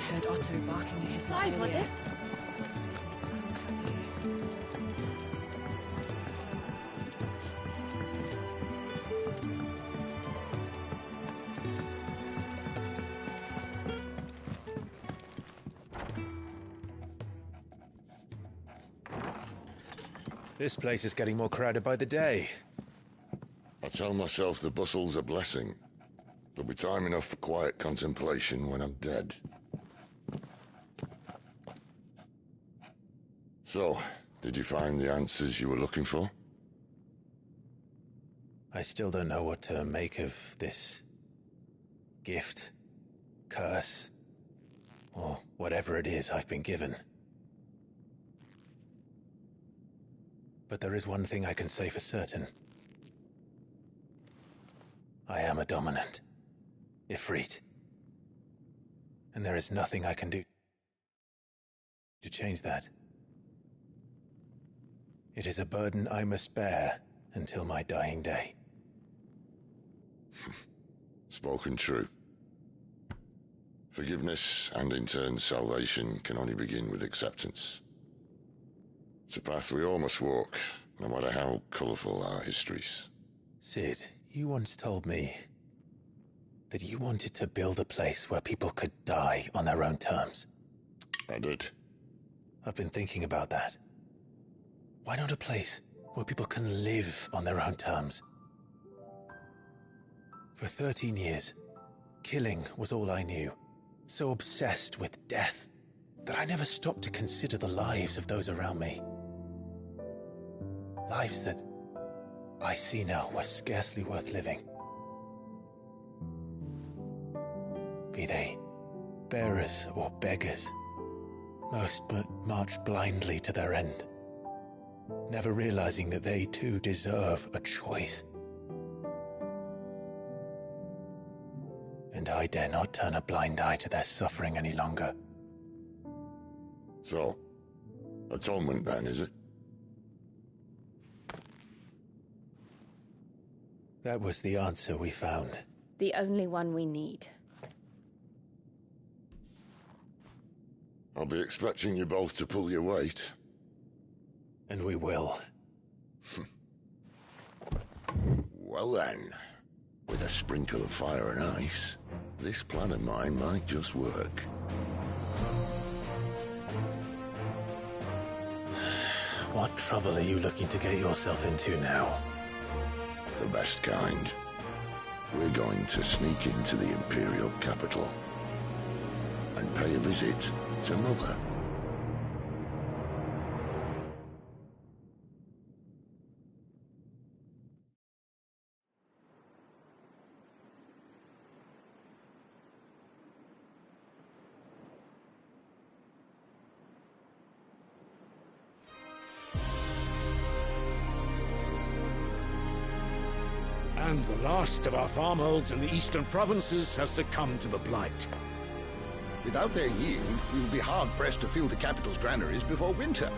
heard Otto barking at his Live, was it? So happy. This place is getting more crowded by the day. I tell myself the bustle's a blessing. There'll be time enough for quiet contemplation when I'm dead. So, did you find the answers you were looking for? I still don't know what to make of this gift, curse, or whatever it is I've been given. But there is one thing I can say for certain. I am a dominant, Ifrit. And there is nothing I can do to change that. It is a burden I must bear until my dying day. Spoken true. Forgiveness, and in turn salvation, can only begin with acceptance. It's a path we all must walk, no matter how colourful our histories. Sid, you once told me that you wanted to build a place where people could die on their own terms. I did. I've been thinking about that. Why not a place where people can live on their own terms? For 13 years, killing was all I knew. So obsessed with death that I never stopped to consider the lives of those around me. Lives that I see now were scarcely worth living. Be they bearers or beggars, most march blindly to their end, never realizing that they too deserve a choice. And I dare not turn a blind eye to their suffering any longer. So, atonement then, is it? That was the answer we found. The only one we need. I'll be expecting you both to pull your weight. And we will. Well then, with a sprinkle of fire and ice, this plan of mine might just work. What trouble are you looking to get yourself into now? The best kind. We're going to sneak into the Imperial capital and pay a visit to Mother. And the last of our farmholds in the eastern provinces has succumbed to the blight. Without their yield, we will be hard-pressed to fill the capital's granaries before winter.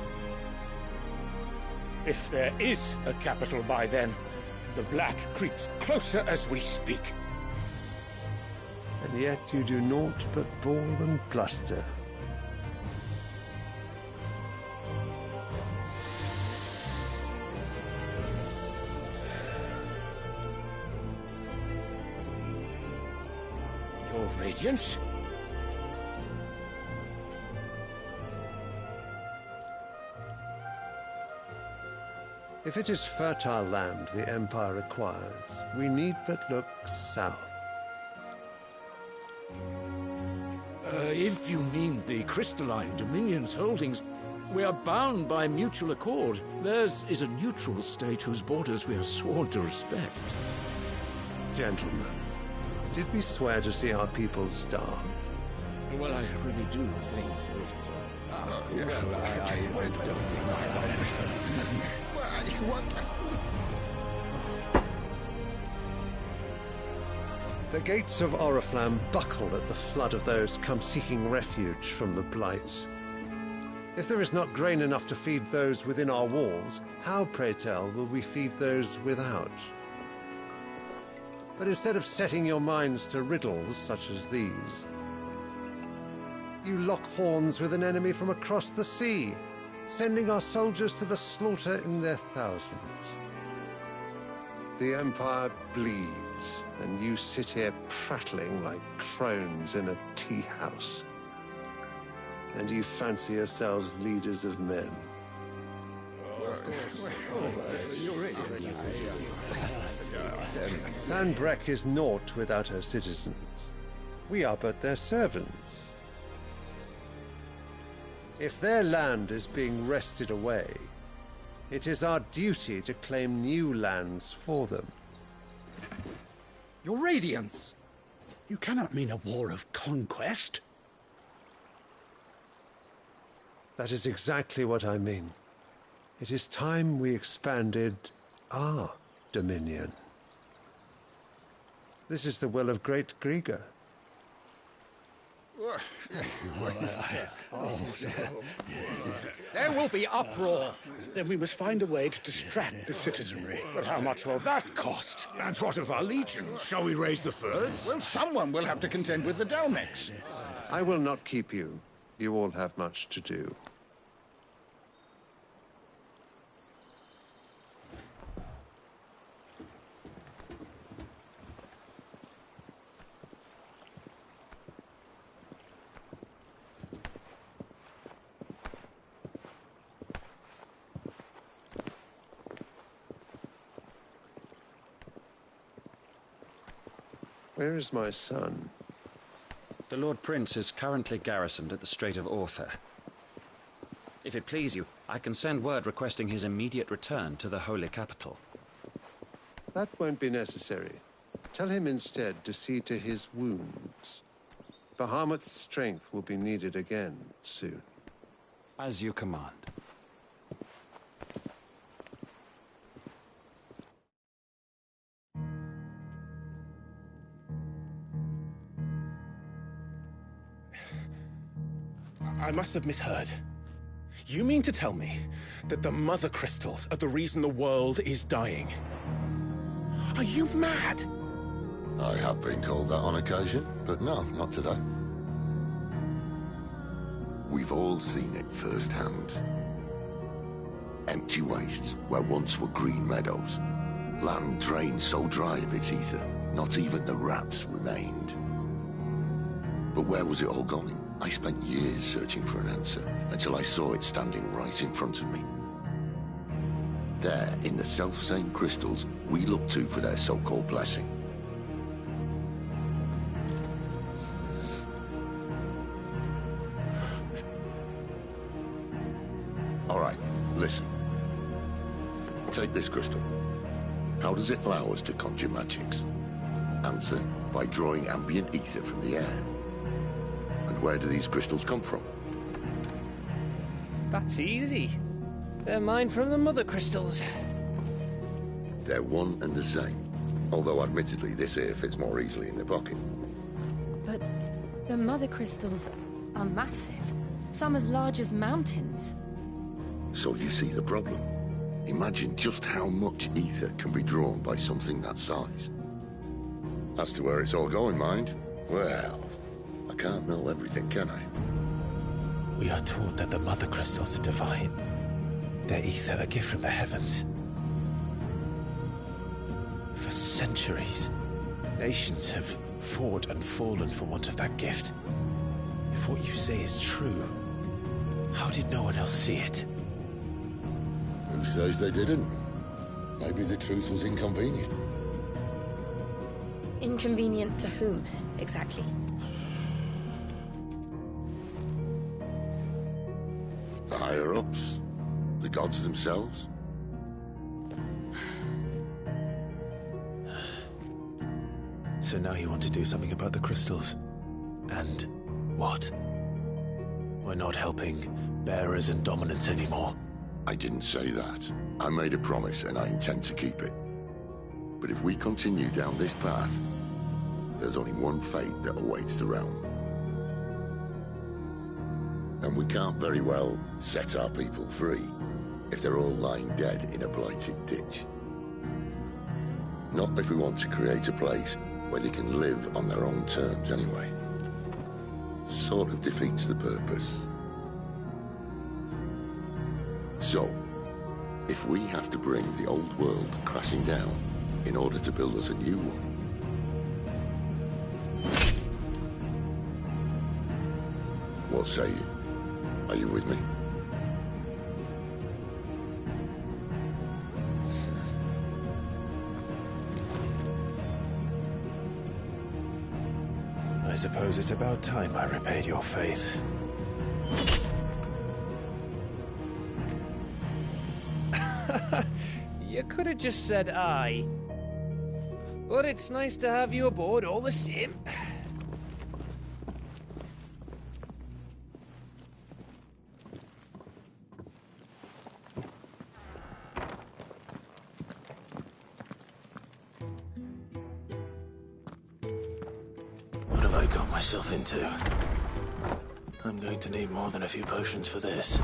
If there is a capital by then, the black creeps closer as we speak. And yet you do naught but bawl and bluster. Your Radiance? If it is fertile land the Empire requires, we need but look south. If you mean the crystalline Dominion's holdings, we are bound by mutual accord. Theirs is a neutral state whose borders we are sworn to respect. Gentlemen, did we swear to see our people starve? Well, I really do think The gates of Oriflamme buckle at the flood of those come seeking refuge from the Blight. If there is not grain enough to feed those within our walls, how, pray tell, will we feed those without? But instead of setting your minds to riddles such as these, You lock horns with an enemy from across the sea, sending our soldiers to the slaughter in their thousands. The Empire bleeds, and you sit here prattling like crones in a tea house. And you fancy yourselves leaders of men. Sanbreque is naught without her citizens. We are but their servants. If their land is being wrested away, it is our duty to claim new lands for them. Your Radiance! You cannot mean a war of conquest. That is exactly what I mean. It is time we expanded our dominion. This is the will of great Grieger. There will be uproar. Then we must find a way to distract the citizenry. But how much will that cost? And what of our legions? Shall we raise the furs? Well, someone will have to contend with the Dalmex. I will not keep you. You all have much to do. Where is my son? The Lord Prince is currently garrisoned at the Strait of Arthur. If it please you, I can send word requesting his immediate return to the Holy Capital. That won't be necessary. Tell him instead to see to his wounds. Bahamut's strength will be needed again soon. As you command. I must have misheard. You mean to tell me that the Mother Crystals are the reason the world is dying? Are you mad? I have been called that on occasion, but no, not today. We've all seen it firsthand. Empty wastes where once were green meadows. Land drained so dry of its ether, not even the rats remained. But where was it all going? I spent years searching for an answer, until I saw it standing right in front of me. There, in the self-same crystals we look to for their so-called blessing. All right, listen. Take this crystal. How does it allow us to conjure magics? Answer, by drawing ambient ether from the air. And where do these crystals come from? That's easy. They're mine from the Mother Crystals. They're one and the same. Although admittedly this here fits more easily in the pocket. But the Mother Crystals are massive. Some as large as mountains. So you see the problem. Imagine just how much ether can be drawn by something that size. As to where it's all going, mind? Well, I can't know everything, can I? We are taught that the Mother Crystals are divine. Their ether a gift from the heavens. For centuries, nations have fought and fallen for want of that gift. If what you say is true, how did no one else see it? Who says they didn't? Maybe the truth was inconvenient. Inconvenient to whom, exactly? The higher-ups? The gods themselves? So now you want to do something about the crystals? And what? We're not helping bearers and dominants anymore. I didn't say that. I made a promise and I intend to keep it. But if we continue down this path, there's only one fate that awaits the realm. And we can't very well set our people free if they're all lying dead in a blighted ditch. Not if we want to create a place where they can live on their own terms anyway. So sort of defeats the purpose. So, if we have to bring the old world crashing down in order to build us a new one, what say you? Are you with me? I suppose it's about time I repaid your faith. You could have just said aye. But it's nice to have you aboard all the same. What have I got myself into? I'm going to need more than a few potions for this.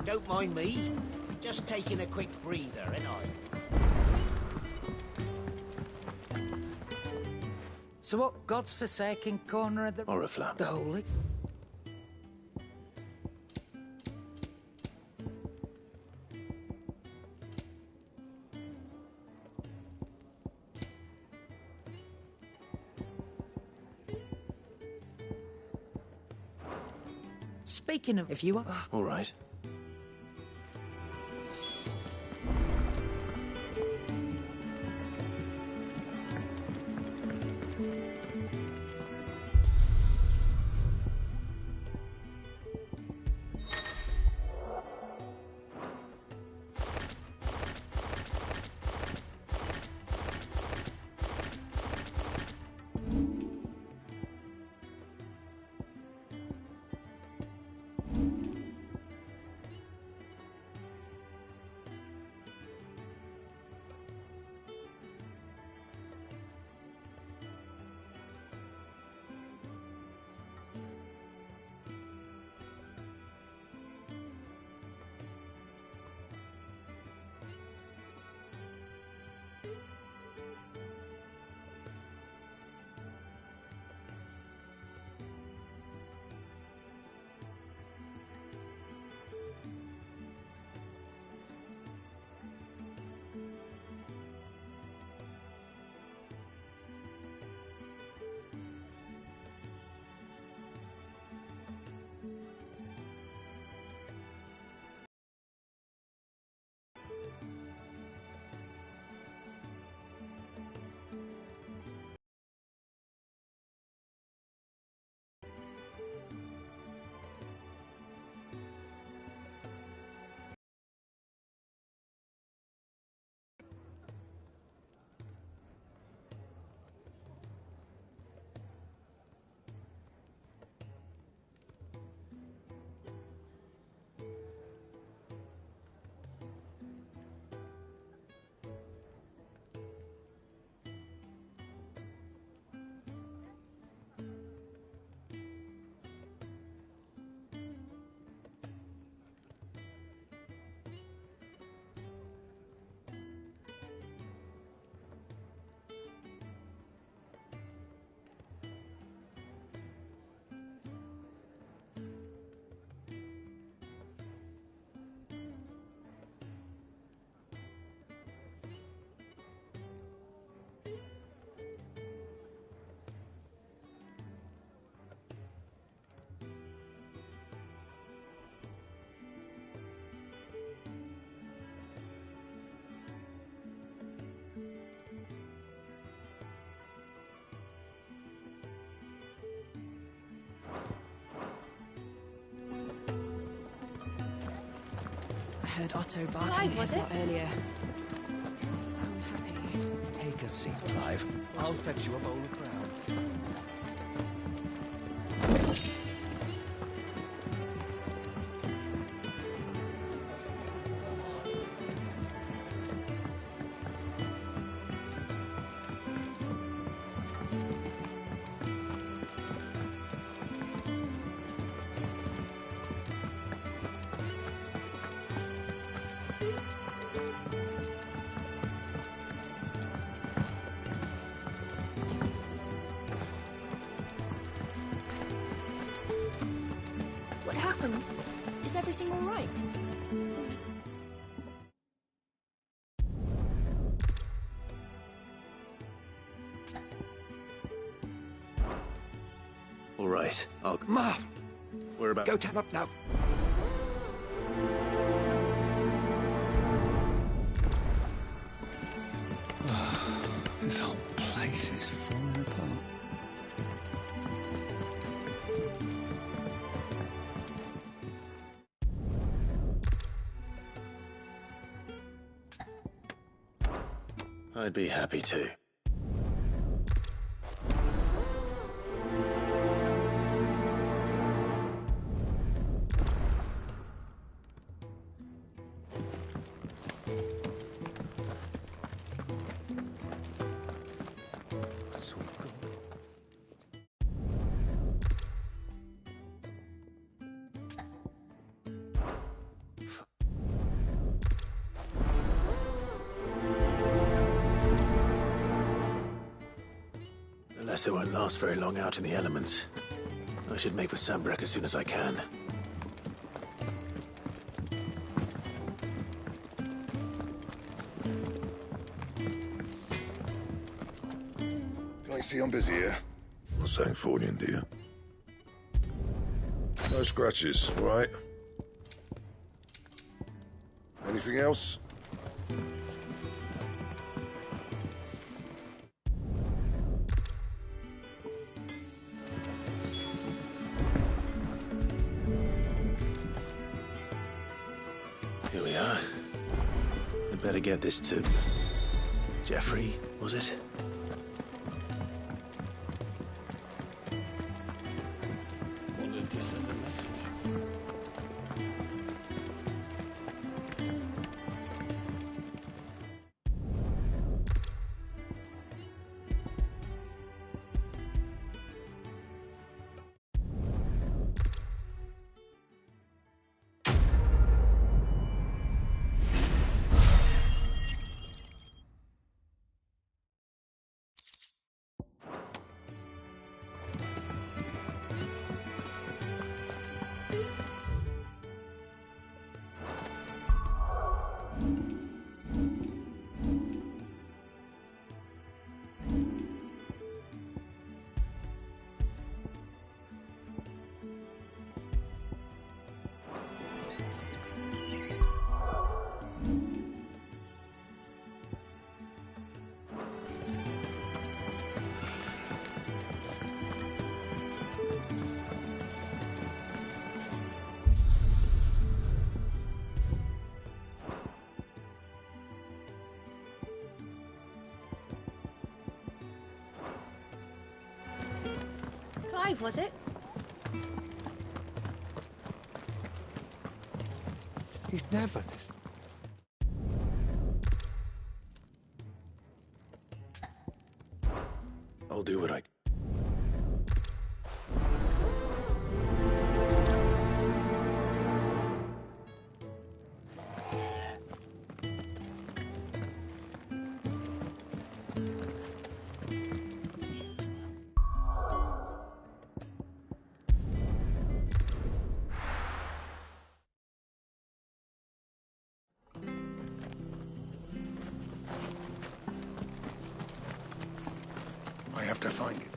Don't mind me. Just taking a quick breather, ain't I? So what God's forsaken corner of the... Oriflamme. The holy... Speaking of... If you are... All right. I heard Otto barking at his lot earlier. Didn't sound happy. Take a seat, Clive. I'll fetch you a bowl of ground. All right, I'll... Marv! We're about... Go cab up now. This whole place is falling apart. I'd be happy to. The letter won't last very long out in the elements. I should make for Sambrek as soon as I can. I see I'm busy here. What's that for you, dear? No scratches, all right? Anything else? Here we are. I'd better get this to... Jeffrey, was it? Wanted to send a message. Clive, was it? He's never this. I'll do what I... I have to find it.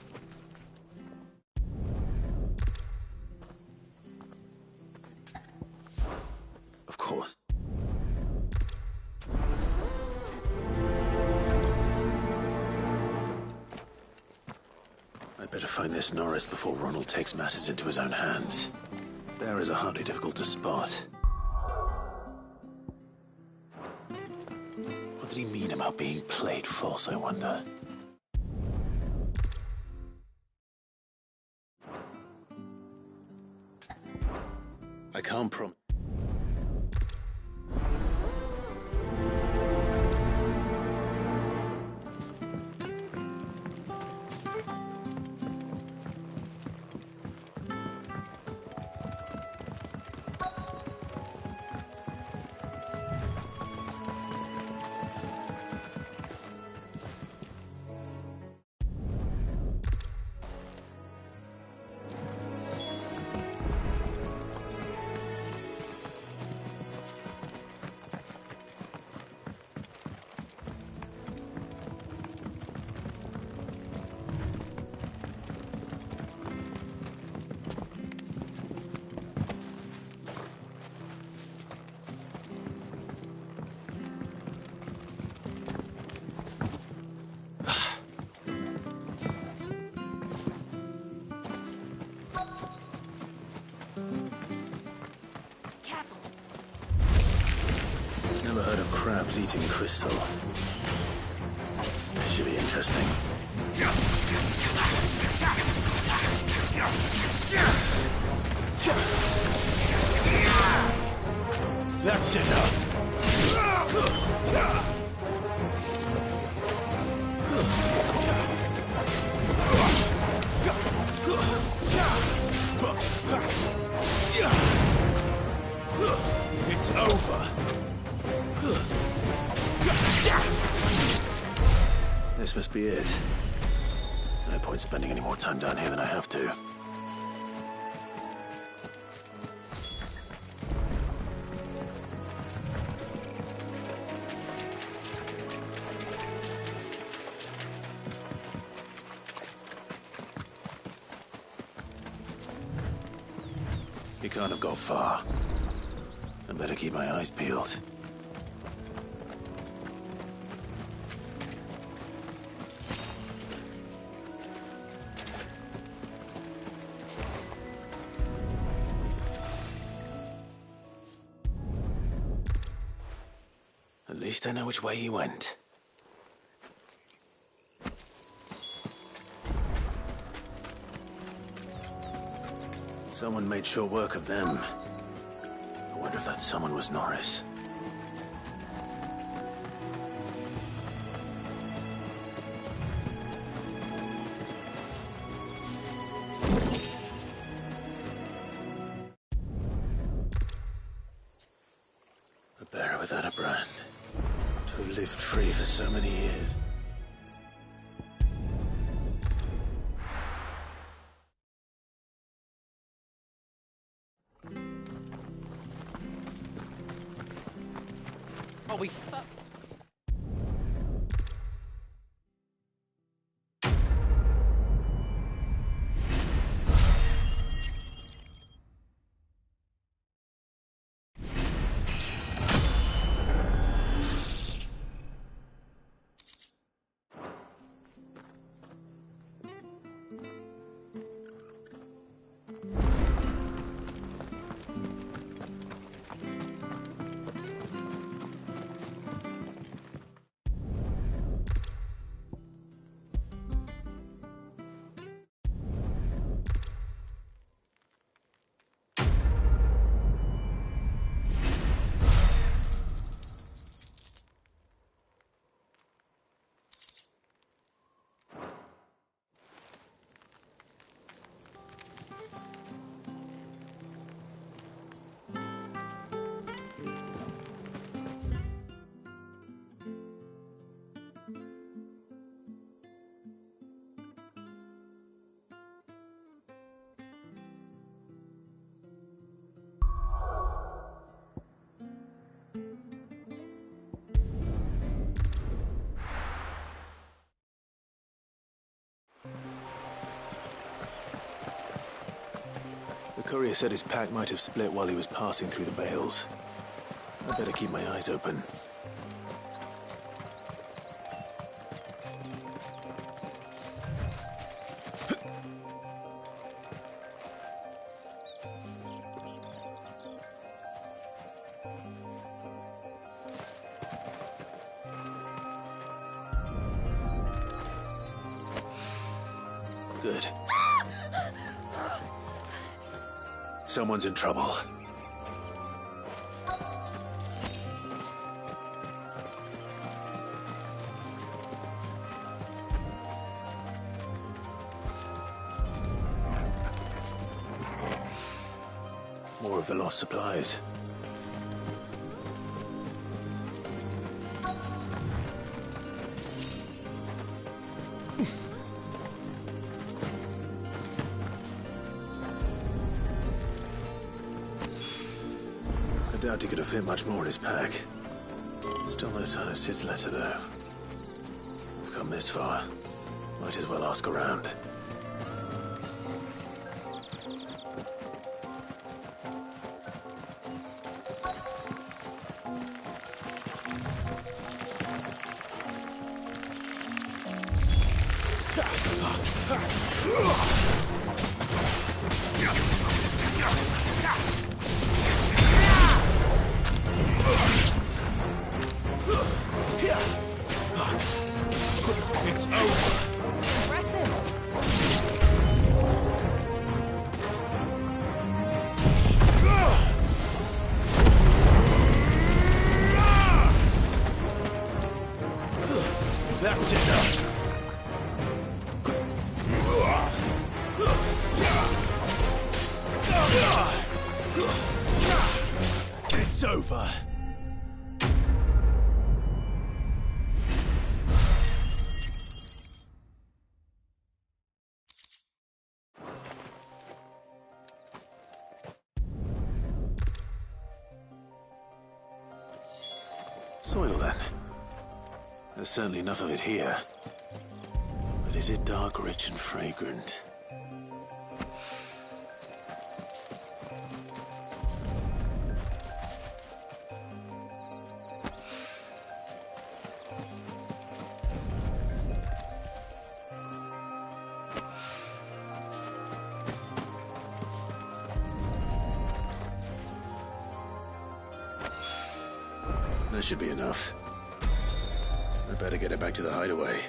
Of course. I'd better find this Norris before Ronald takes matters into his own hands. Bearers are hardly difficult to spot. What did he mean about being played false, I wonder? I can't promise. rotating crystal. This should be interesting. That's enough. It's over. This must be it. No point spending any more time down here than I have to. You can't have got far. I better keep my eyes peeled. At least I know which way he went. Someone made sure work of them. I wonder if that someone was Norris. A bearer without a brand. To have lived free for so many years. Oh, we fu- The courier said his pack might have split while he was passing through the bales. I better keep my eyes open. Good. Someone's in trouble. More of the lost supplies. I doubt he could have fit much more in his pack. Still no sign of Sid's letter, though. We've come this far. Might as well ask around. It's over. Press him. That's enough. It's over. Soil, then. There's certainly enough of it here. But is it dark, rich, and fragrant? That should be enough. I better get it back to the hideaway.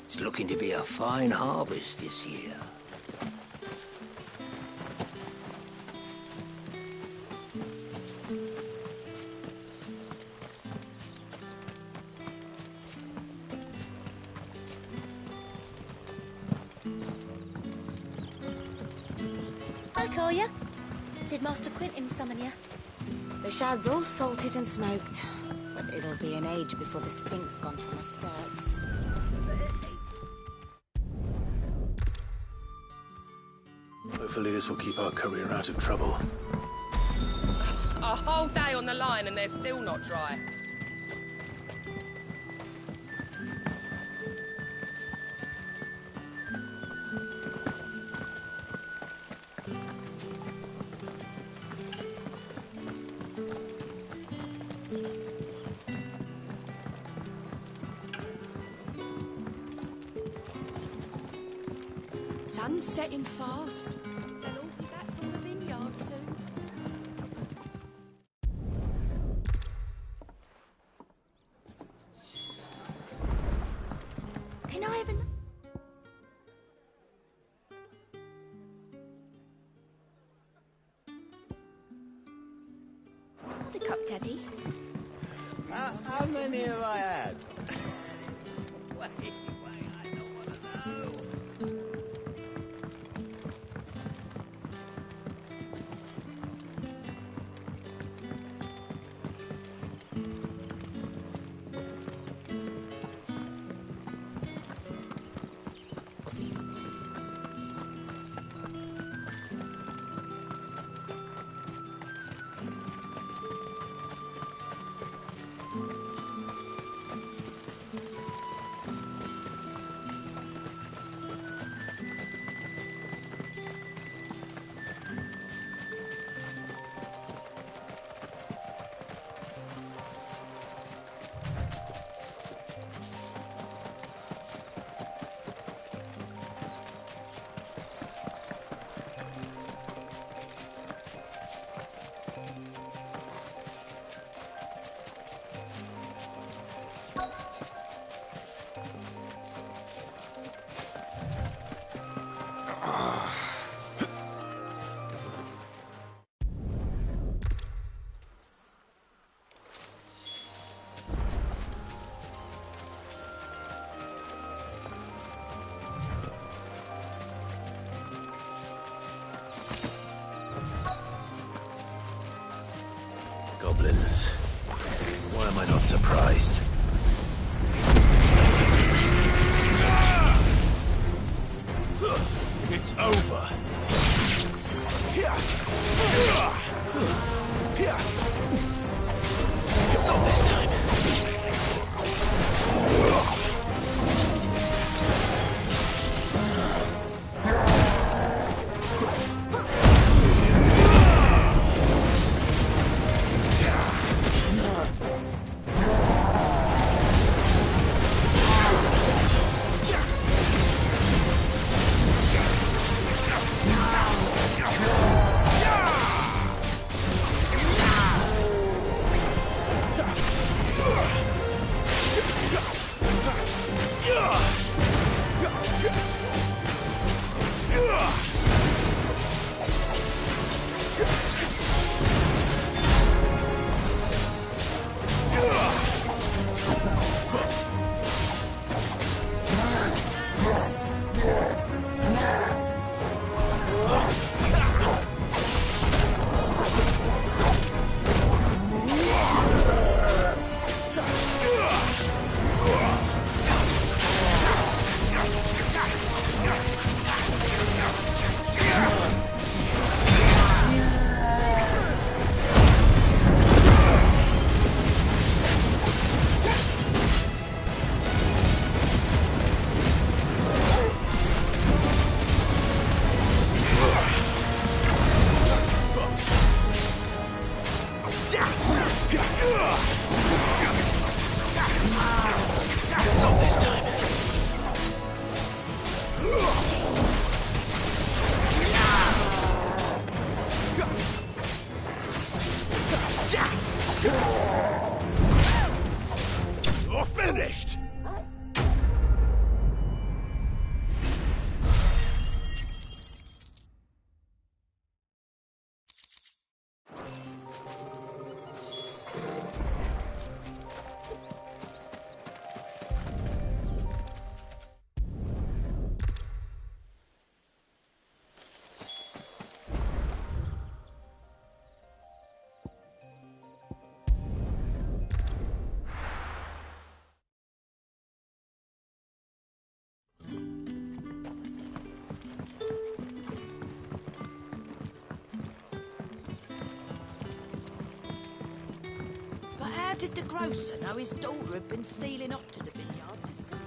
It's looking to be a fine harvest this year. Hi, Collier. Did Master Quentin summon you? The shad's all salted and smoked, but it'll be an age before the stink's gone from my skirts. Hopefully this will keep our courier out of trouble. A whole day on the line and they're still not dry. Sun's setting fast. They'll all be back from the vineyard soon. Can I have a... The cup, Daddy. How many have I had? Wait, I don't want to know. Goblins. Why am I not surprised? It's over. Not this time. Not this time. You're finished! But how did the grocer know his daughter had been stealing off to the vineyard to sell?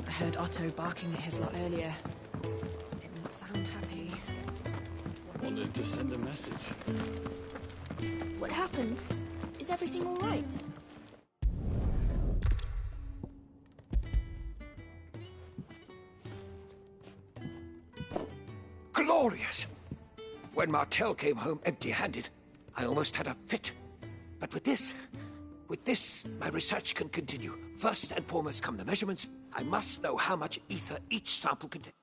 I heard Otto barking at his lot earlier. Didn't sound happy. Wanted to send a message. What happened? Is everything all right? Glorious! When Martel came home empty-handed, I almost had a fit. But with this, my research can continue. First and foremost come the measurements. I must know how much ether each sample contains.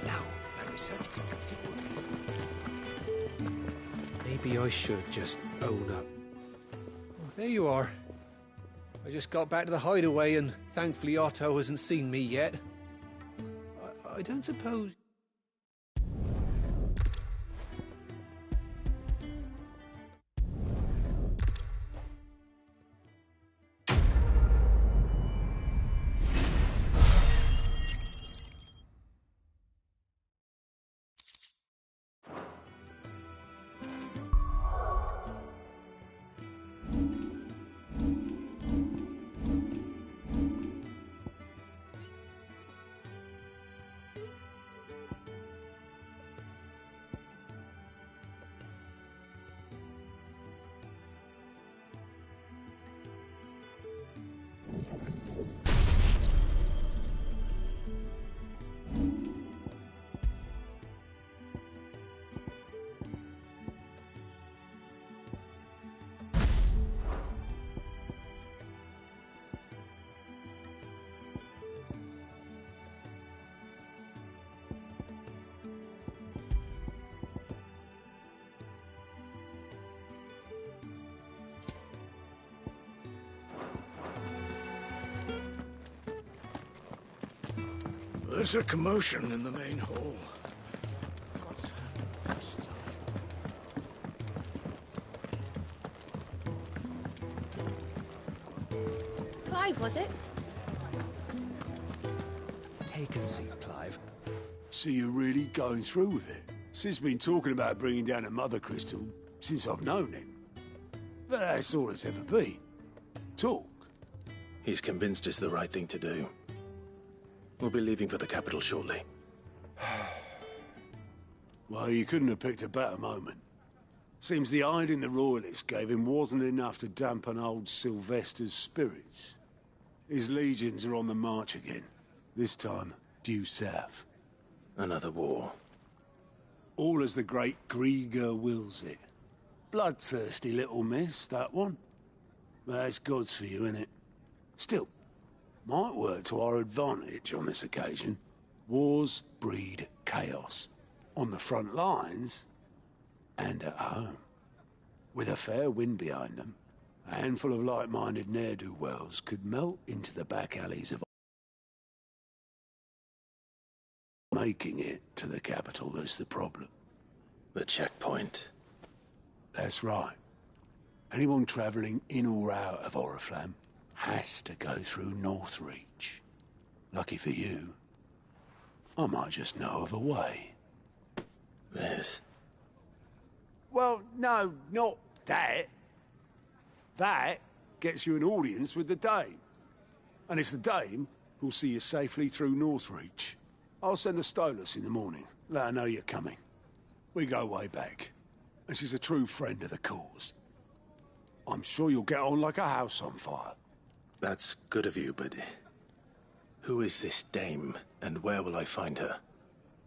Now, my research can continue. Maybe I should just own up. Oh, there you are. I just got back to the hideaway and thankfully Otto hasn't seen me yet. I don't suppose... was a commotion in the main hall. Clive, was it? Take a seat, Clive. So you're really going through with it? Sid's been talking about bringing down a mother crystal since I've known him. But that's all it's ever been. Talk. He's convinced it's the right thing to do. We'll be leaving for the capital shortly. Well, you couldn't have picked a better moment. Seems the hiding the royalists gave him wasn't enough to dampen old Sylvester's spirits. His legions are on the march again. This time, due south. Another war. All as the great Grieger wills it. Bloodthirsty little miss, that one. That's God's for you, innit? Still, might work to our advantage on this occasion. Wars breed chaos. On the front lines, and at home. With a fair wind behind them, a handful of like-minded ne'er-do-wells could melt into the back alleys of making it to the capital. That's the problem. The checkpoint. That's right. Anyone travelling in or out of Oriflamme has to go through Northreach. Lucky for you, I might just know of a way. This? Well, no, not that. That gets you an audience with the Dame. And it's the Dame who'll see you safely through Northreach. I'll send a Stolas in the morning. Let her know you're coming. We go way back. And she's a true friend of the cause. I'm sure you'll get on like a house on fire. That's good of you, but who is this Dame, and where will I find her?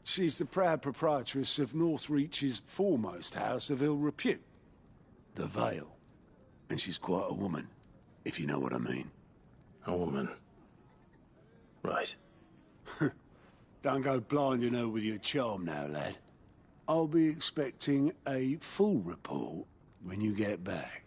She's the proud proprietress of Northreach's foremost house of ill repute, the Vale. And she's quite a woman, if you know what I mean. A woman? Right. Don't go blinding her with your charm now, lad. I'll be expecting a full report when you get back.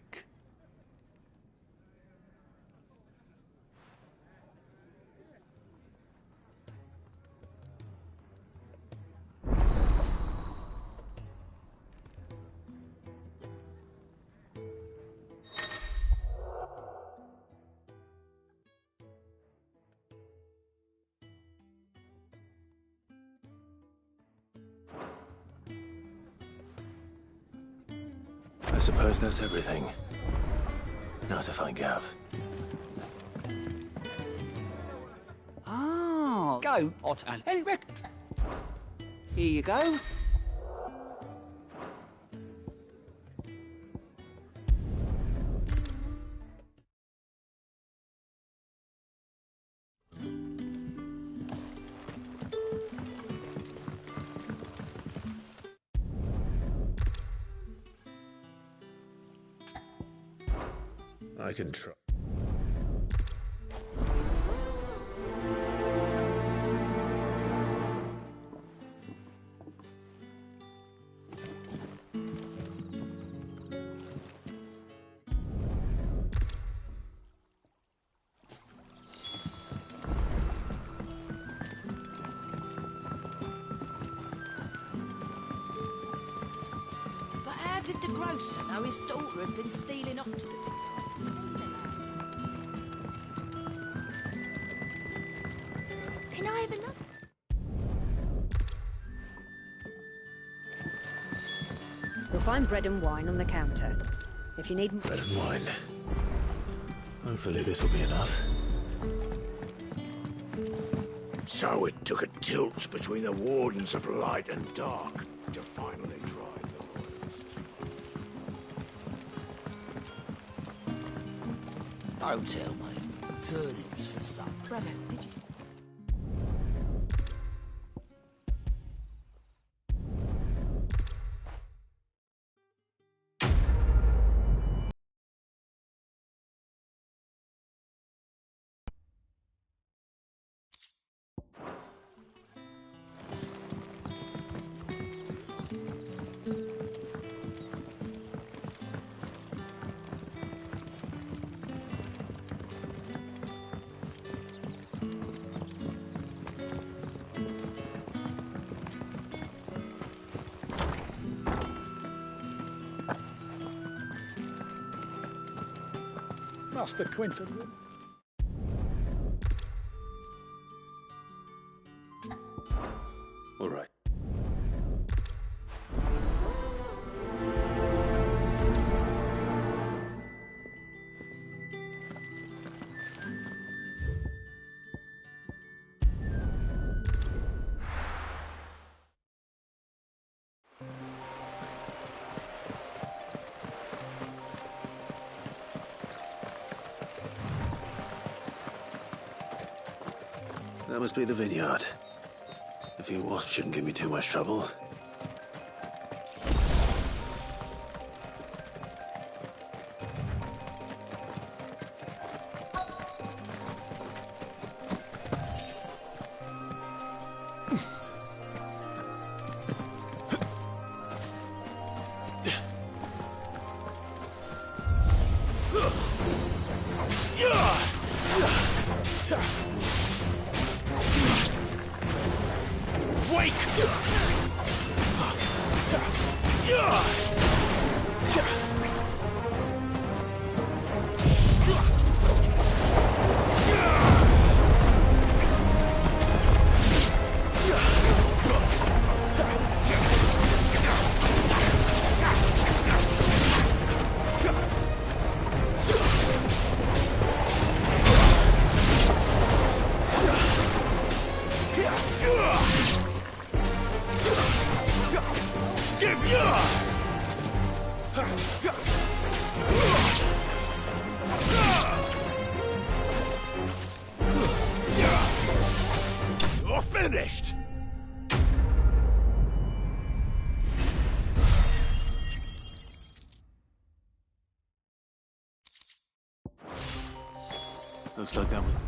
I suppose that's everything. Now to find Gav. Oh, go, Otter. Anyway, here you go. I can try. But how did the grocer know his daughter had been stealing off to the vineyard to see the lad? Can I have another? You'll find bread and wine on the counter. If you need bread and wine. Hopefully this will be enough. So it took a tilt between the Wardens of Light and Dark to finally drive the Royalists. Don't tell me. Turnips for supper. Brother, did you... Master Quinton. All right. That must be the vineyard. A few wasps shouldn't give me too much trouble. You're finished! Looks like that was...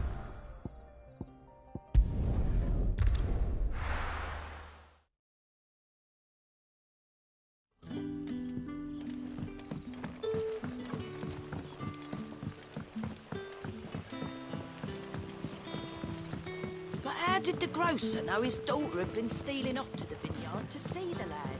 But how did the grocer know his daughter had been stealing off to the vineyard to see the lad?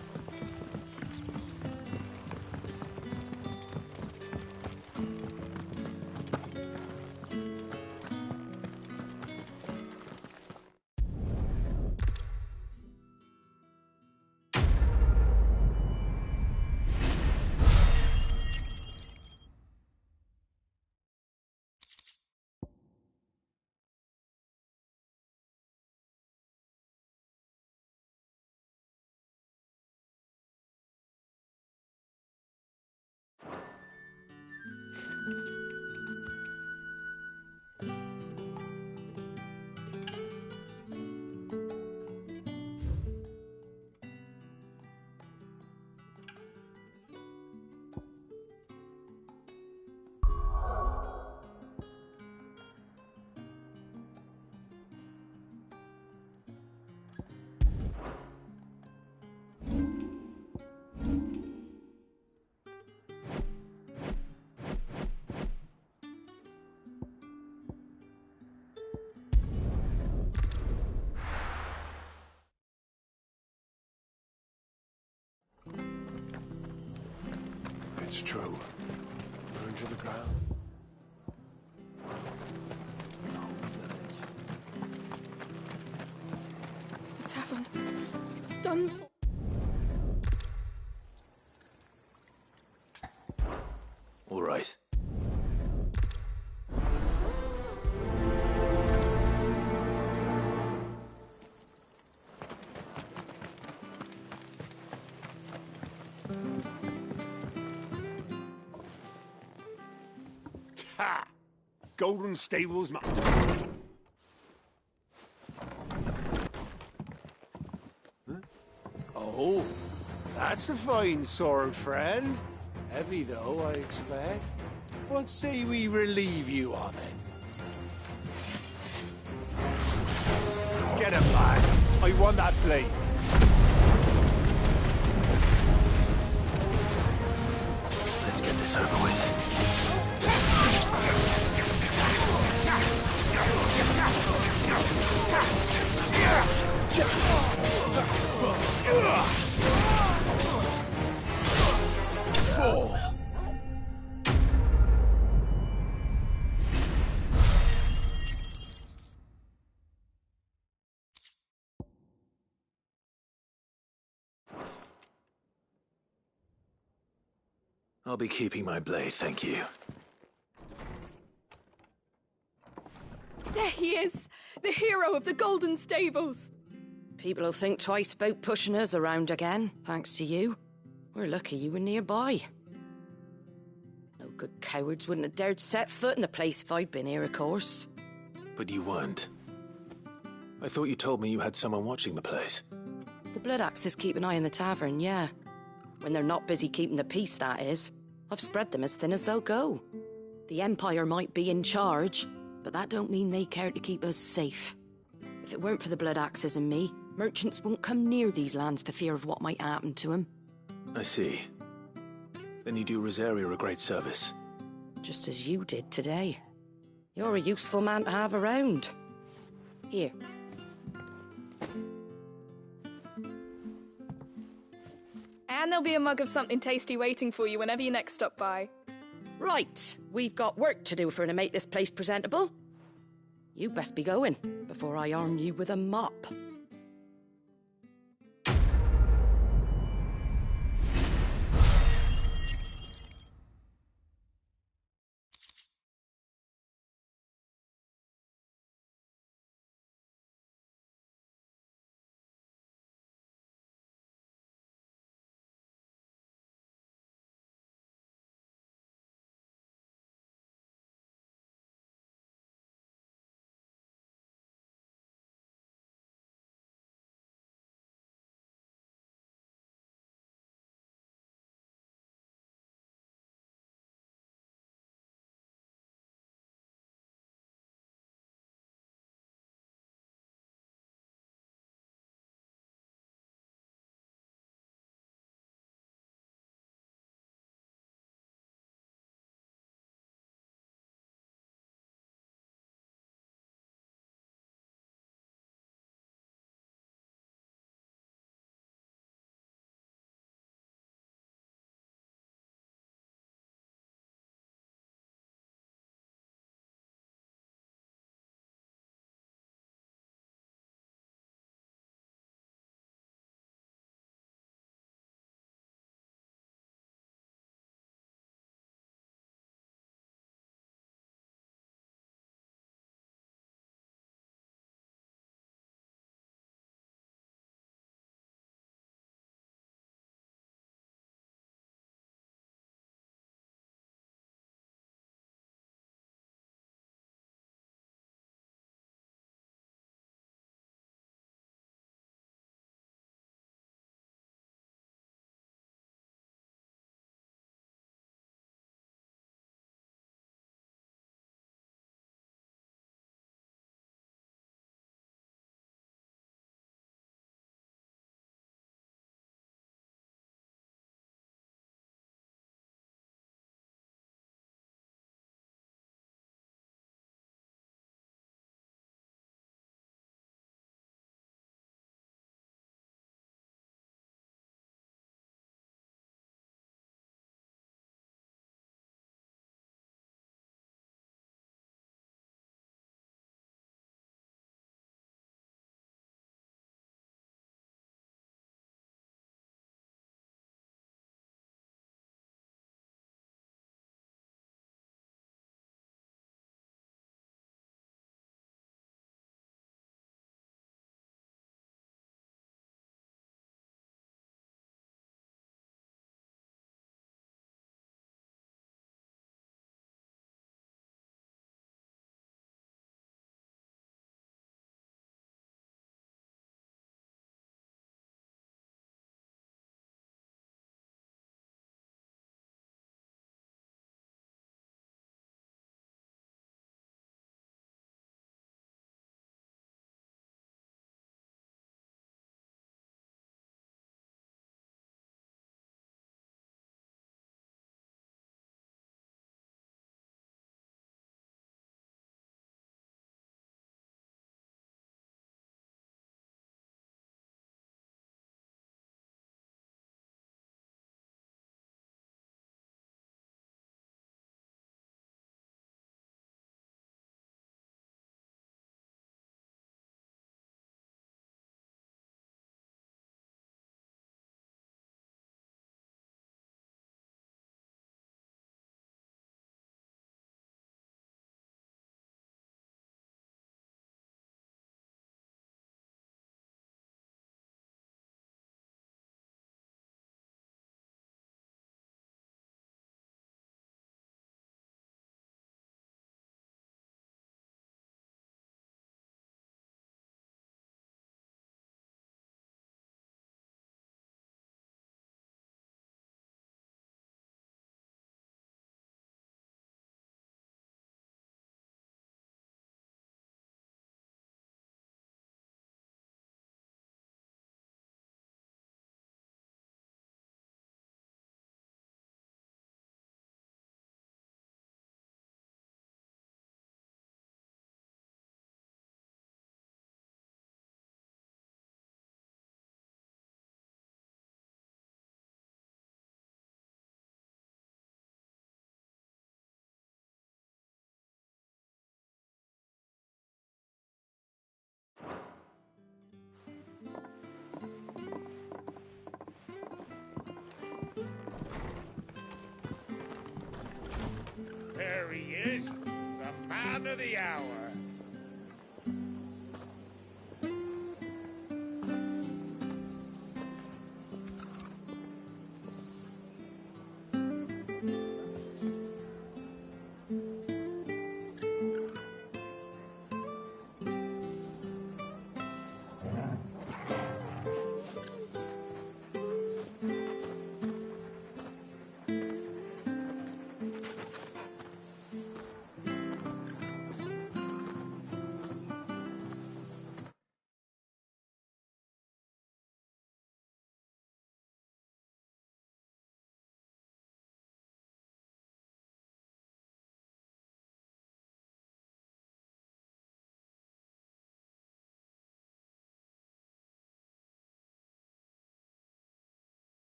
It's true. Burned to the ground. The tavern. It's done for. All right. Ha! Golden Stables. Oh, that's a fine sword, friend. Heavy, though, I expect. What say we relieve you of it? Get him, lads. I want that blade. Let's get this over with. I'll be keeping my blade, thank you. There he is! The hero of the Golden Stables! People will think twice about pushing us around again, thanks to you. We're lucky you were nearby. No good cowards wouldn't have dared set foot in the place if I'd been here, of course. But you weren't. I thought you told me you had someone watching the place. The Blood Axes keep an eye on the tavern, yeah. When they're not busy keeping the peace, that is. I've spread them as thin as they'll go. The Empire might be in charge, but that don't mean they care to keep us safe. If it weren't for the Blood Axes and me, merchants won't come near these lands for fear of what might happen to them. I see. Then you do Rosaria a great service. Just as you did today. You're a useful man to have around. Here. And there'll be a mug of something tasty waiting for you whenever you next stop by. Right, we've got work to do for to make this place presentable. You best be going, before I arm you with a mop. is the man of the hour.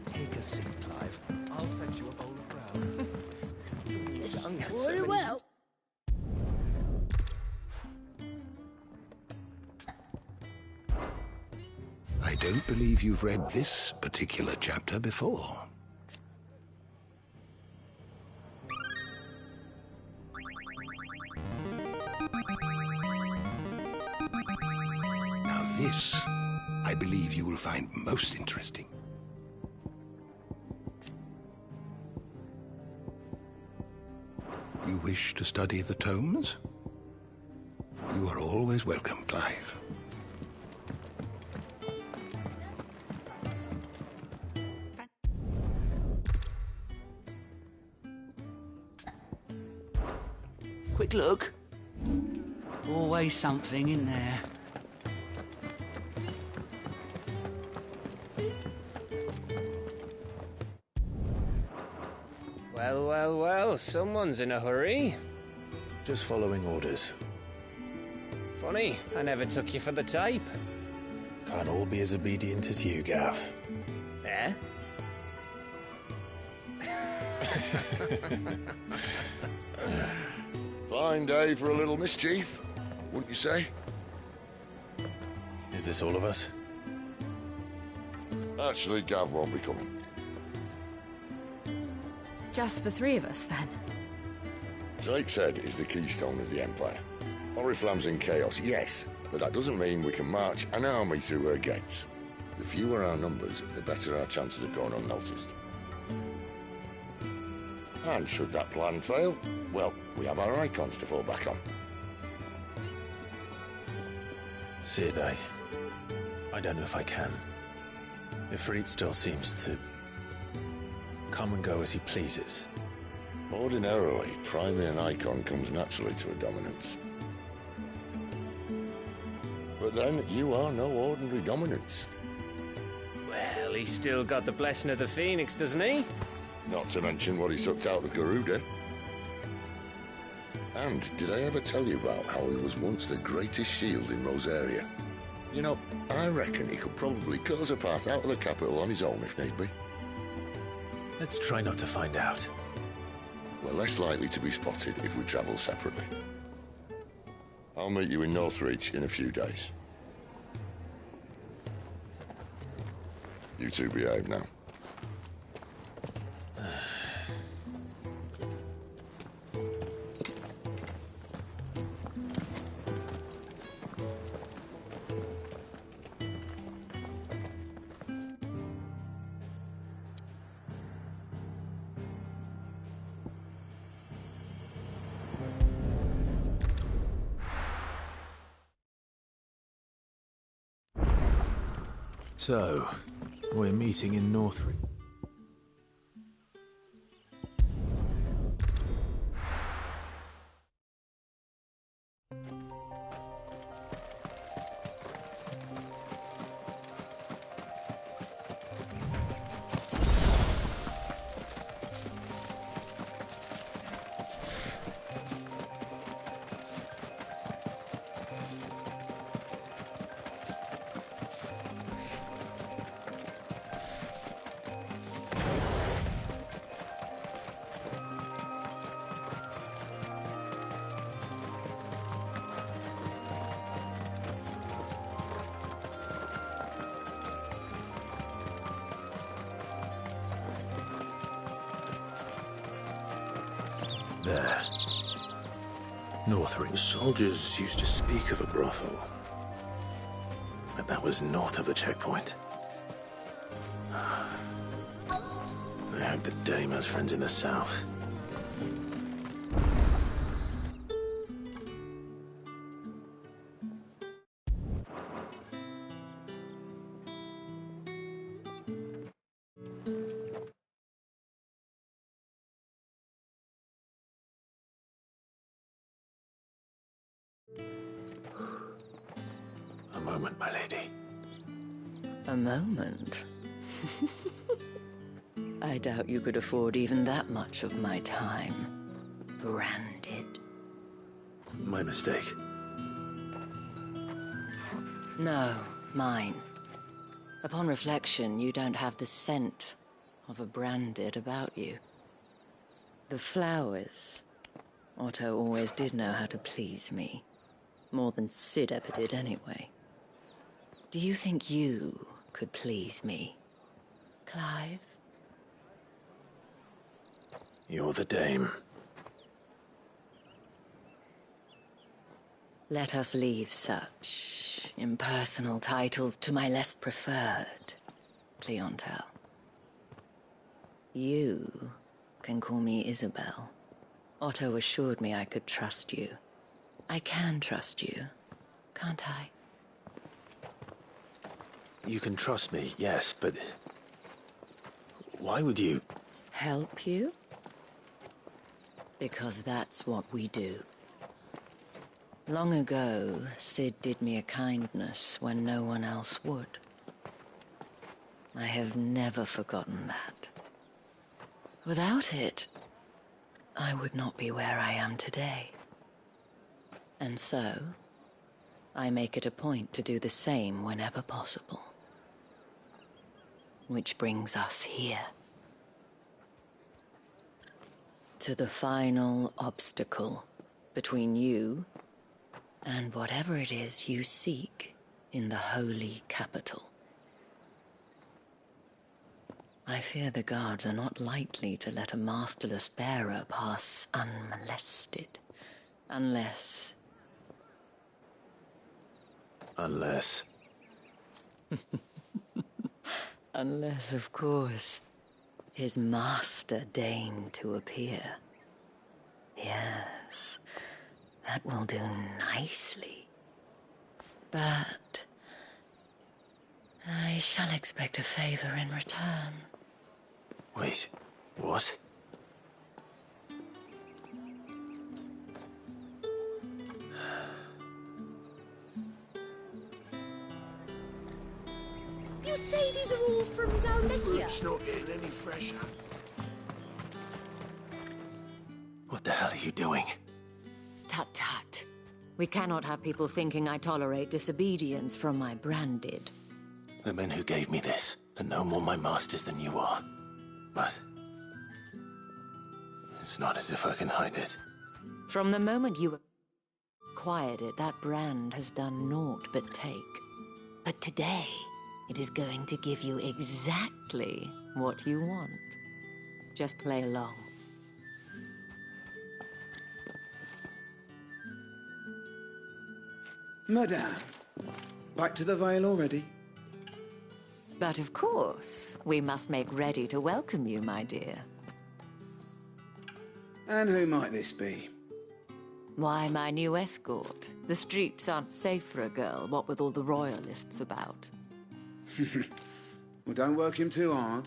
Take a seat, Clive. I'll fetch you a bowl of grub. Very well. I don't believe you've read this particular chapter before. Now this, I believe you will find most interesting. You wish to study the tomes? You are always welcome, Clive. Quick look. Always something in there. Well, well, well, someone's in a hurry. Just following orders. Funny, I never took you for the type. Can't all be as obedient as you, Gav. Eh? Fine day for a little mischief, wouldn't you say? Is this all of us? Actually, Gav won't be coming. Just the three of us, then? Drake's Head is the keystone of the Empire. Oriflamme's in chaos, yes, but that doesn't mean we can march an army through her gates. The fewer our numbers, the better our chances of going unnoticed. And should that plan fail, well, we have our icons to fall back on. Sid, I don't know if I can. Ifrit still seems to come and go as he pleases. Ordinarily, priming an icon comes naturally to a dominance. But then, you are no ordinary dominance. Well, he's still got the blessing of the Phoenix, doesn't he? Not to mention what he sucked out of Garuda. And did I ever tell you about how he was once the greatest shield in Rosaria? You know, I reckon he could probably cut us a path out of the capital on his own if need be. Let's try not to find out. We're less likely to be spotted if we travel separately. I'll meet you in Northreach in a few days. You two behave now. So, we're meeting in Northreach. There. Northreach. The soldiers used to speak of a brothel. But that was north of the checkpoint. I hope the dame has friends in the south. moment, my lady. A moment? I doubt you could afford even that much of my time. Branded. My mistake. No, mine. Upon reflection, you don't have the scent of a branded about you. The flowers. Otto always did know how to please me. More than Sid ever did anyway. Do you think you could please me, Clive? You're the dame. Let us leave such impersonal titles to my less preferred clientele. You can call me Isabel. Otto assured me I could trust you. I can trust you, can't I? You can trust me, yes, but... why would you... Help you? Because that's what we do. Long ago, Sid did me a kindness when no one else would. I have never forgotten that. Without it, I would not be where I am today. And so, I make it a point to do the same whenever possible. Which brings us here. To the final obstacle between you and whatever it is you seek in the holy capital. I fear the guards are not likely to let a masterless bearer pass unmolested. Unless... Unless... Unless, of course, his master deigned to appear. Yes, that will do nicely. But... I shall expect a favor in return. Wait, what? You say these are all from down The here? fruit's not getting any fresher. What the hell are you doing? Tut-tut. We cannot have people thinking I tolerate disobedience from my branded. The men who gave me this are no more my masters than you are. But... it's not as if I can hide it. From the moment you acquired it, that brand has done naught but take. But today, it is going to give you exactly what you want. Just play along. Madame, back to the Vale already? But of course, we must make ready to welcome you, my dear. And who might this be? Why, my new escort. The streets aren't safe for a girl, what with all the royalists about. Well, don't work him too hard.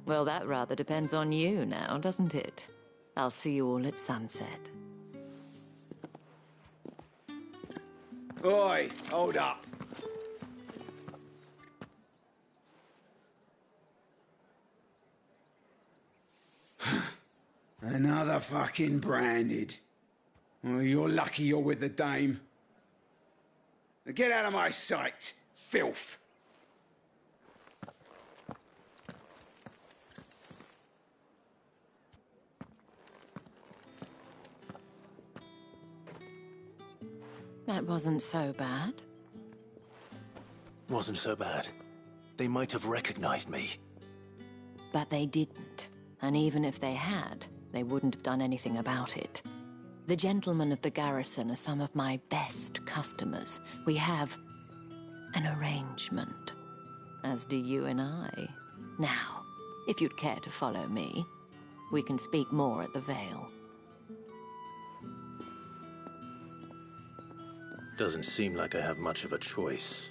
Well, that rather depends on you now, doesn't it? I'll see you all at sunset. Oi, hold up. Another fucking branded. Well, you're lucky you're with the dame. Now get out of my sight, filth. That wasn't so bad. Wasn't so bad. They might have recognized me. But they didn't. And even if they had, they wouldn't have done anything about it. The gentlemen of the garrison are some of my best customers. We have an arrangement, as do you and I. Now, if you'd care to follow me, we can speak more at the Vale. Doesn't seem like I have much of a choice.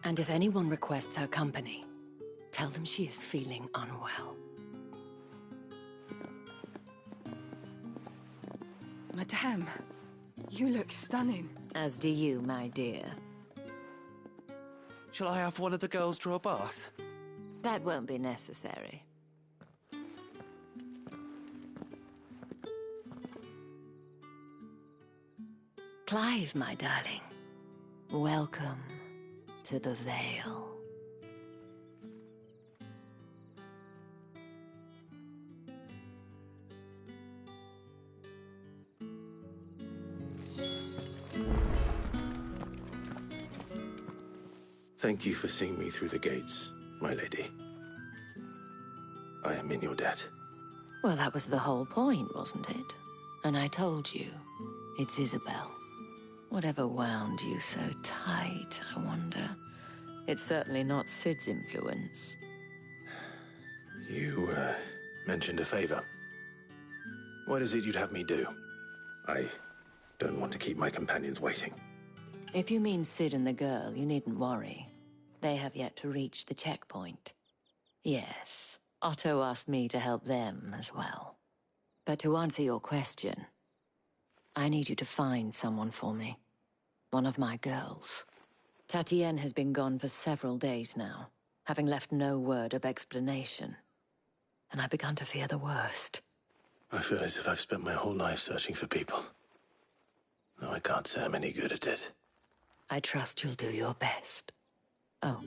And if anyone requests her company, tell them she is feeling unwell. Madame, you look stunning. As do you, my dear. Shall I have one of the girls draw a bath? That won't be necessary. Clive, my darling. Welcome to the Vale. Thank you for seeing me through the gates, my lady. I am in your debt. Well, that was the whole point, wasn't it? And I told you, it's Isabel. Whatever wound you so tight, I wonder. It's certainly not Sid's influence. You, mentioned a favor. What is it you'd have me do? I don't want to keep my companions waiting. If you mean Sid and the girl, you needn't worry. They have yet to reach the checkpoint. Yes, Otto asked me to help them as well. But to answer your question, I need you to find someone for me. One of my girls. Tatienne has been gone for several days now, having left no word of explanation. And I've begun to fear the worst. I feel as if I've spent my whole life searching for people. Though I can't say I'm any good at it. I trust you'll do your best. Oh,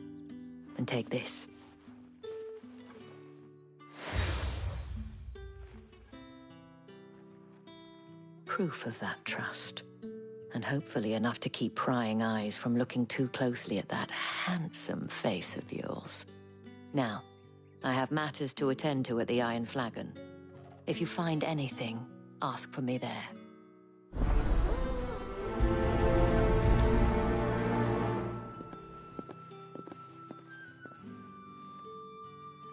and take this. Proof of that trust. And hopefully enough to keep prying eyes from looking too closely at that handsome face of yours. Now, I have matters to attend to at the Iron Flagon. If you find anything, ask for me there.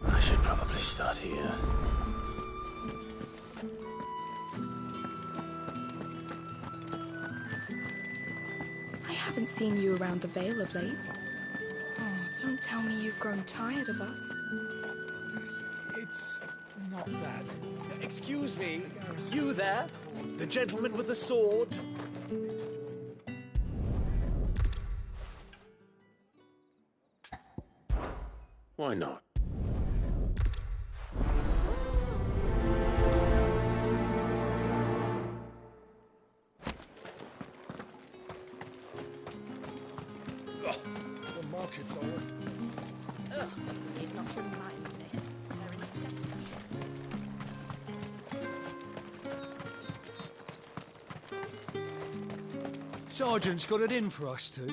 I should probably start here. I haven't seen you around the Vale of late. Oh, don't tell me you've grown tired of us. It's not that. Excuse me, you there? The gentleman with the sword? Why not? The markets are... Ugh, need not remind me. They're incessant. Sergeant's got it in for us two.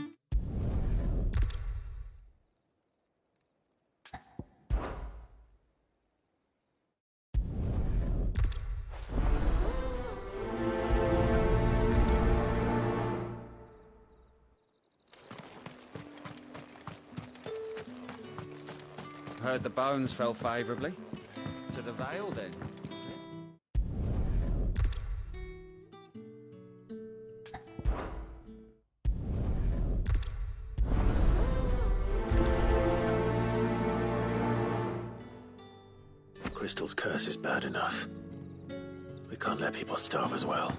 Heard the bones fell favourably. To the Vale, then. Crystal's curse is bad enough. We can't let people starve as well.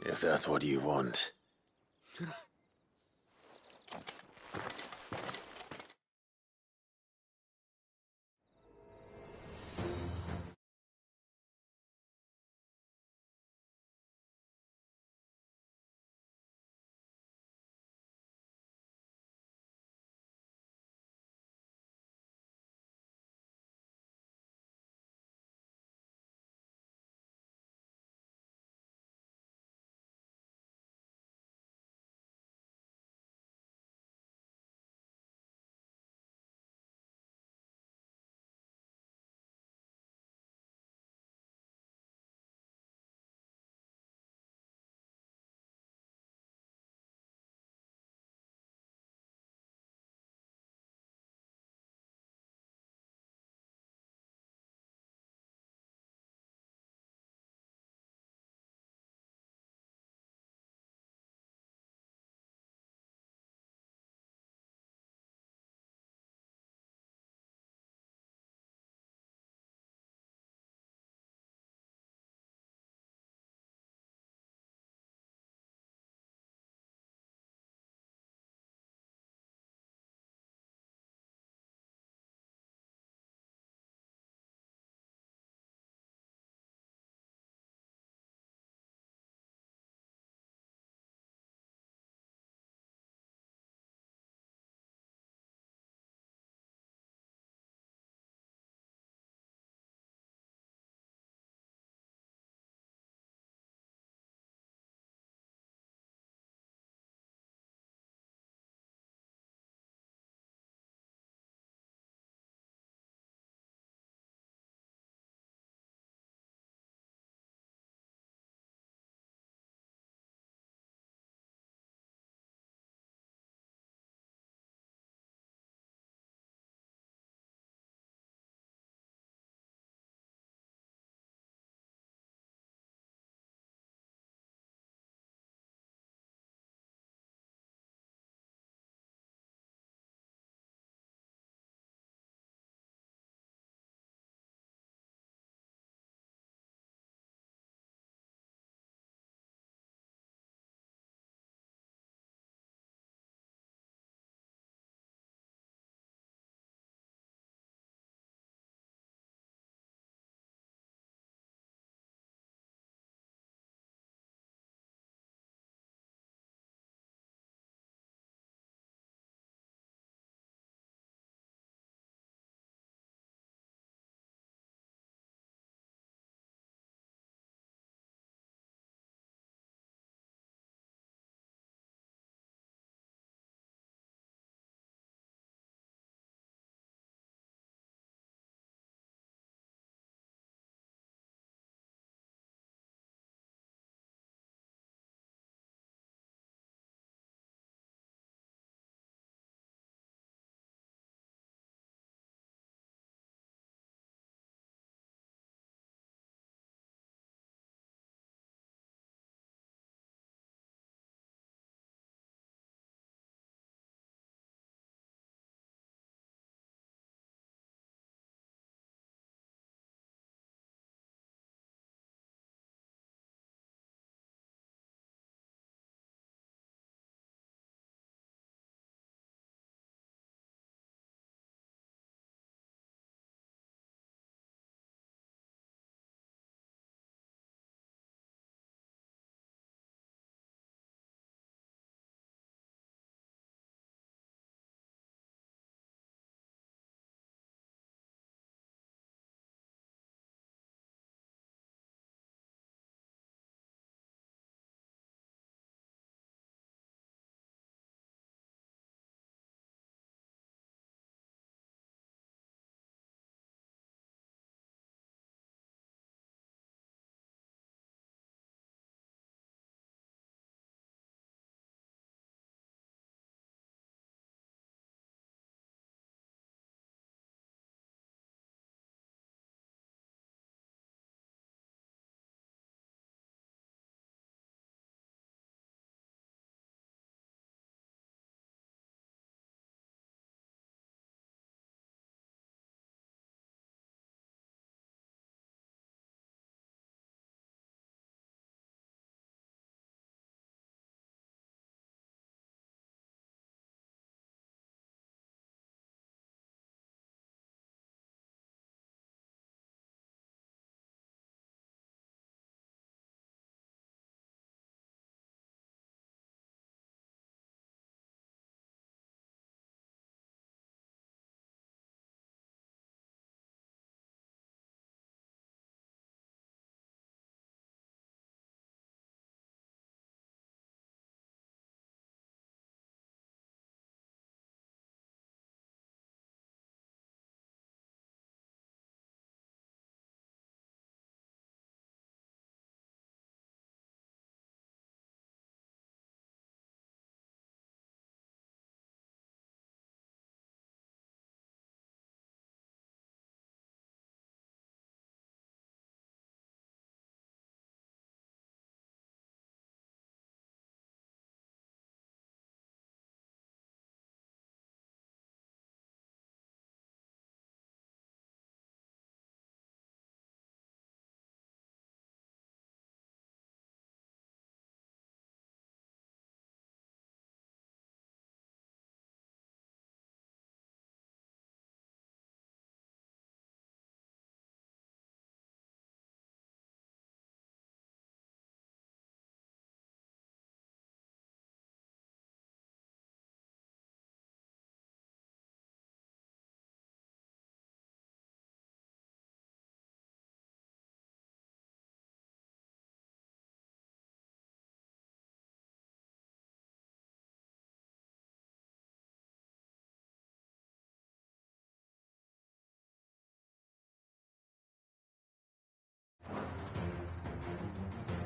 If that's what you want.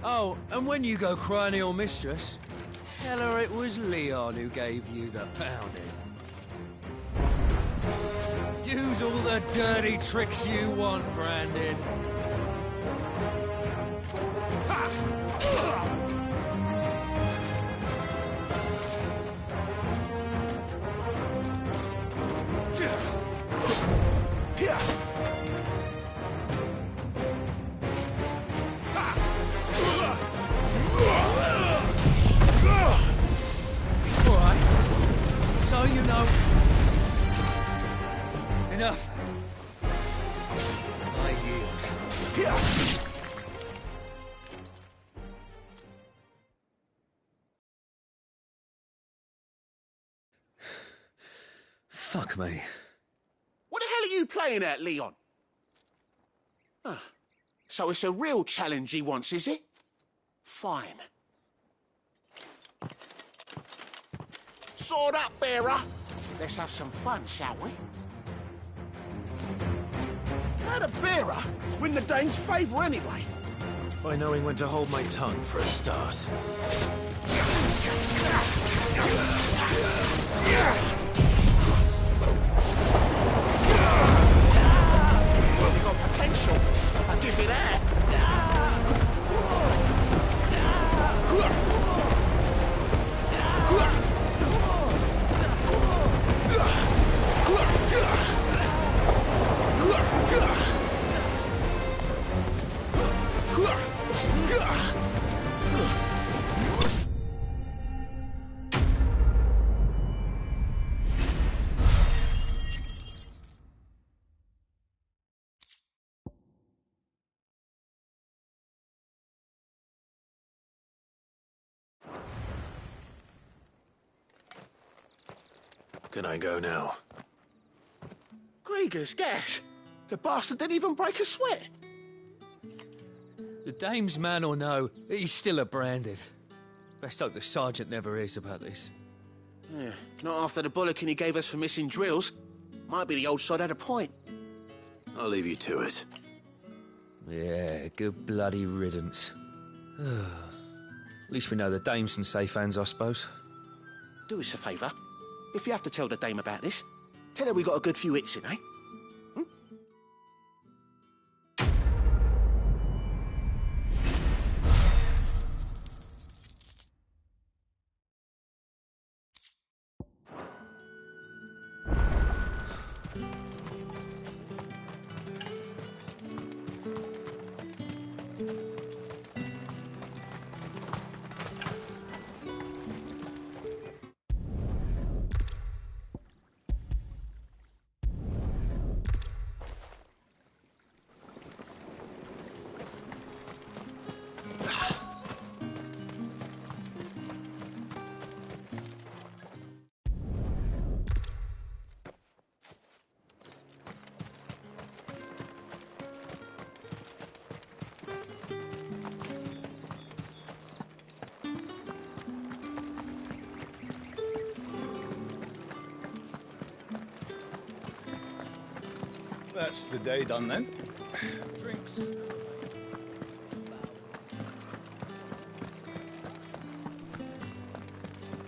Oh, and when you go crying to your mistress, tell her it was Leon who gave you the pounding. Use all the dirty tricks you want, Branded. So you know. Enough. I yield. Fuck me. What the hell are you playing at, Leon? Ah, so it's a real challenge he wants, is it? Fine. Sword up, bearer. Let's have some fun, shall we? How'd a bearer win the Dane's favour anyway? By knowing when to hold my tongue for a start. Well, you got potential. I'll give you that. Can I go now? Grieger's gas. The bastard didn't even break a sweat. The dame's man or no, he's still a Branded. Best hope the sergeant never hears about this. Yeah, not after the bullocking he gave us for missing drills. Might be the old sod had a point. I'll leave you to it. Yeah, good bloody riddance. At least we know the dame's in safe hands, I suppose. Do us a favour. If you have to tell the dame about this, tell her we got a good few hits in, eh? That's the day done then. Drinks.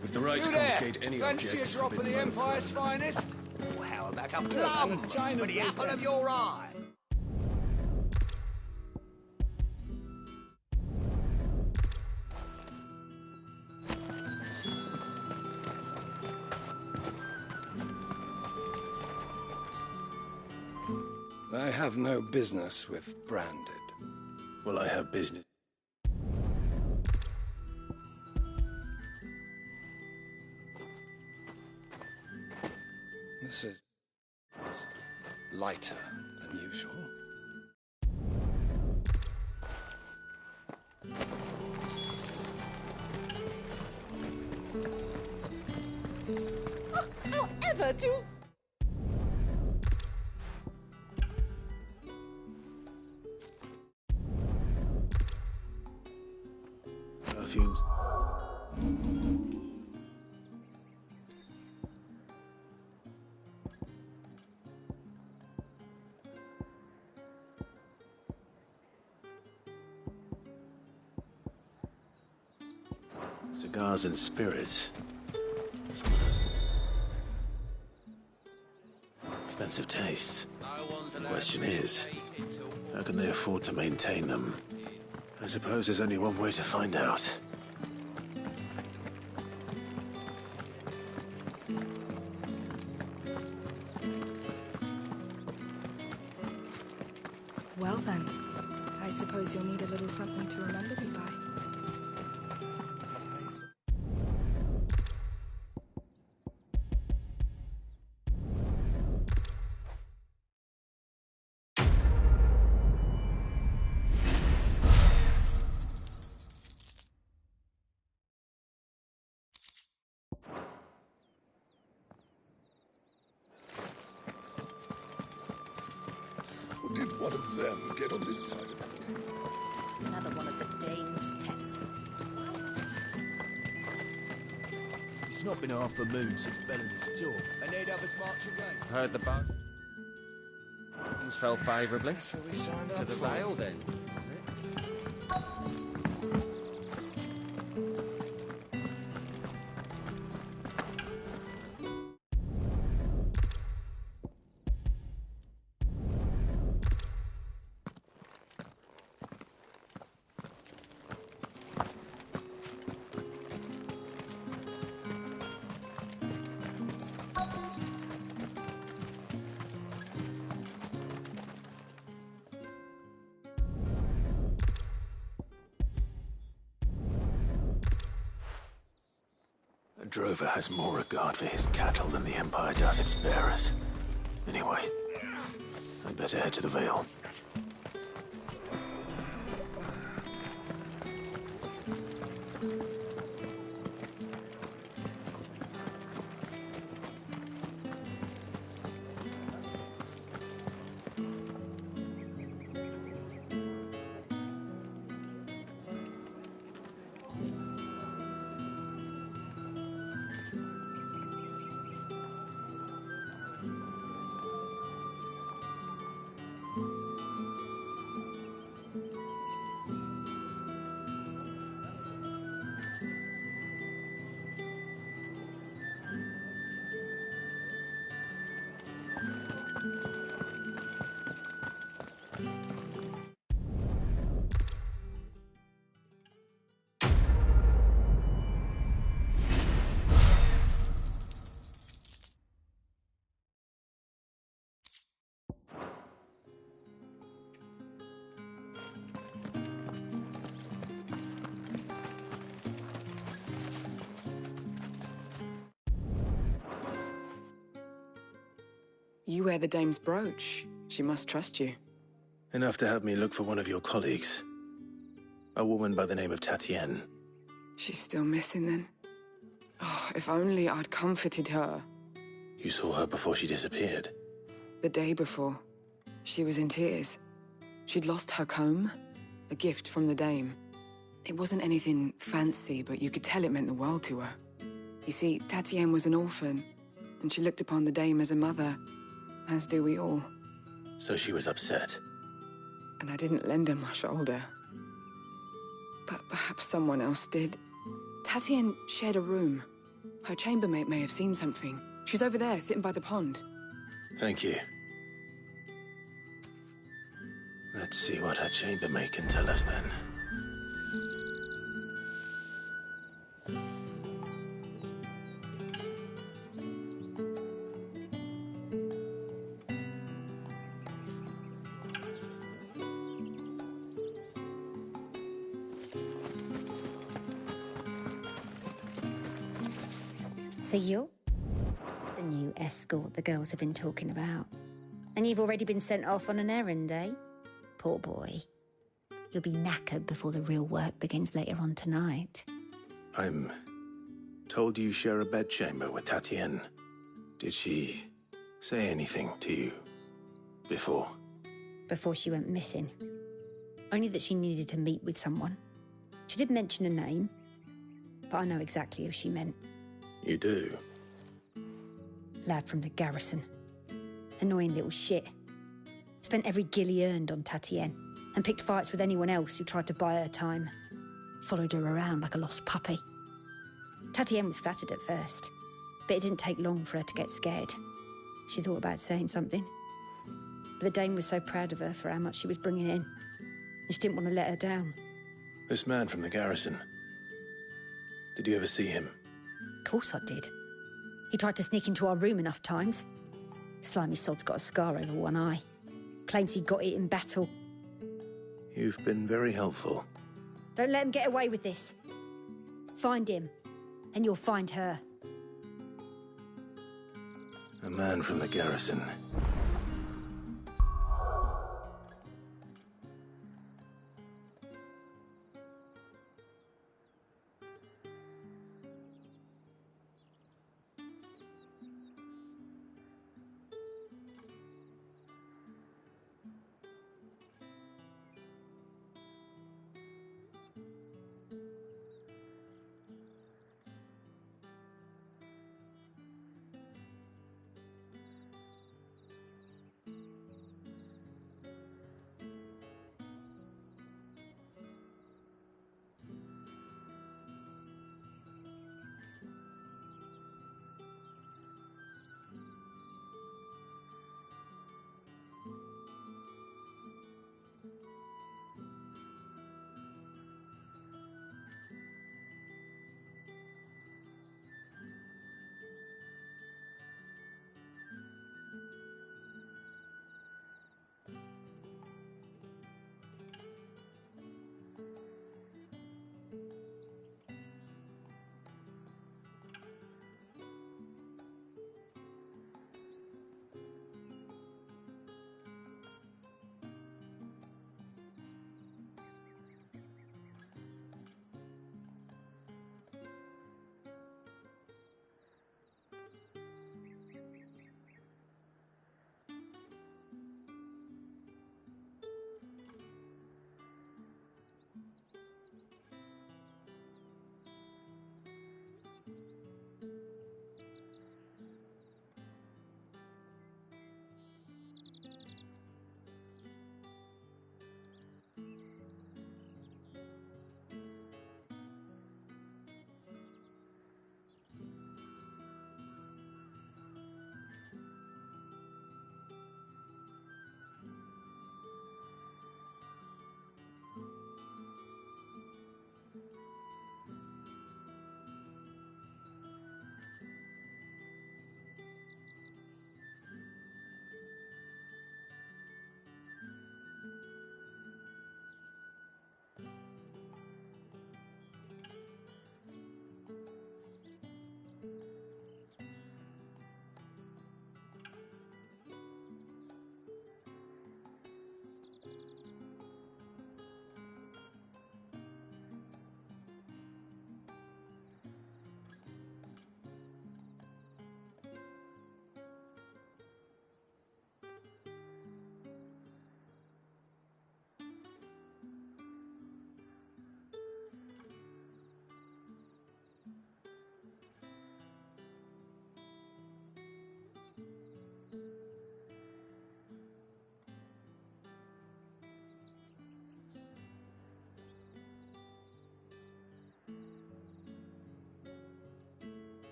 With the right You to there? confiscate any Fancy objects a drop of the forbidden by the Empire's throne. finest? Well, how about a plum for the apple of your eye? I have no business with Branded. Well, I have business. This is lighter than usual. However, do... Perfumes. Cigars and spirits. Expensive tastes. The question is, how can they afford to maintain them? I suppose there's only one way to find out. Well then, I suppose you'll need a little something to remember me by. Did one of them get on this side of it? Another one of the Dane's pets. It's not been half a moon since Bellamy's tour. And they'd have us march again. Heard the bones fell favourably. To the Vale, then. A drover has more regard for his cattle than the Empire does its bearers. Anyway, I'd better head to the Vale. You wear the dame's brooch. She must trust you. Enough to have me look for one of your colleagues. A woman by the name of Tatienne. She's still missing then. Oh, if only I'd comforted her. You saw her before she disappeared. The day before, she was in tears. She'd lost her comb, a gift from the dame. It wasn't anything fancy, but you could tell it meant the world to her. You see, Tatienne was an orphan, and she looked upon the dame as a mother, as do we all. So she was upset. And I didn't lend her my shoulder. But perhaps someone else did. Tatienne shared a room. Her chambermaid may have seen something. She's over there, sitting by the pond. Thank you. Let's see what her chambermaid can tell us then. So you're the new escort the girls have been talking about. And you've already been sent off on an errand, eh? Poor boy. You'll be knackered before the real work begins later on tonight. I'm told you share a bedchamber with Tatienne. Did she say anything to you before? Before she went missing. Only that she needed to meet with someone. She did mention a name, but I know exactly who she meant. You do? Lad from the garrison. Annoying little shit. Spent every guil he earned on Tatienne, and picked fights with anyone else who tried to buy her time. Followed her around like a lost puppy. Tatienne was flattered at first, but it didn't take long for her to get scared. She thought about saying something. But the Dame was so proud of her for how much she was bringing in, and she didn't want to let her down. This man from the garrison. Did you ever see him? Of course I did. He tried to sneak into our room enough times. Slimy sod's got a scar over one eye. Claims he got it in battle. You've been very helpful. Don't let him get away with this. Find him, and you'll find her. A man from the garrison.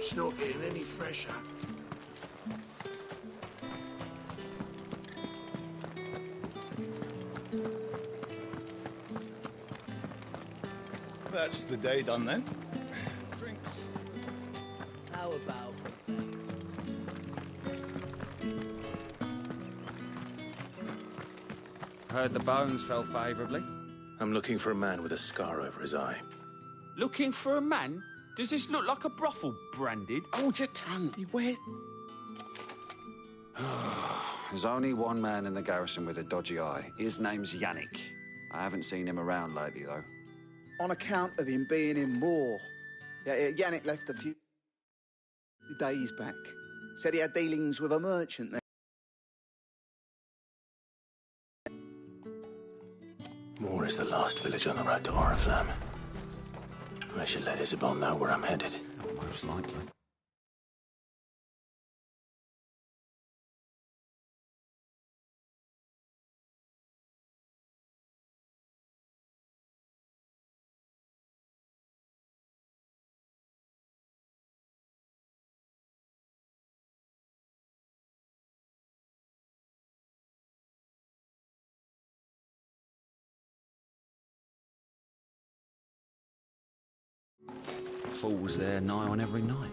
It's not getting any fresher. That's the day done then. Drinks. How about Heard the bones fell favourably. I'm looking for a man with a scar over his eye. Looking for a man? Does this look like a brothel, Branded? Hold your tongue. Where? There's only one man in the garrison with a dodgy eye. His name's Yannick. I haven't seen him around lately, though. On account of him being in war. Yeah, Yannick left a few days back. Said he had dealings with a merchant there. Moor is the last village on the road to Oriflamme. I should let Isabel know where I'm headed. Most likely. Fools there nigh on every night.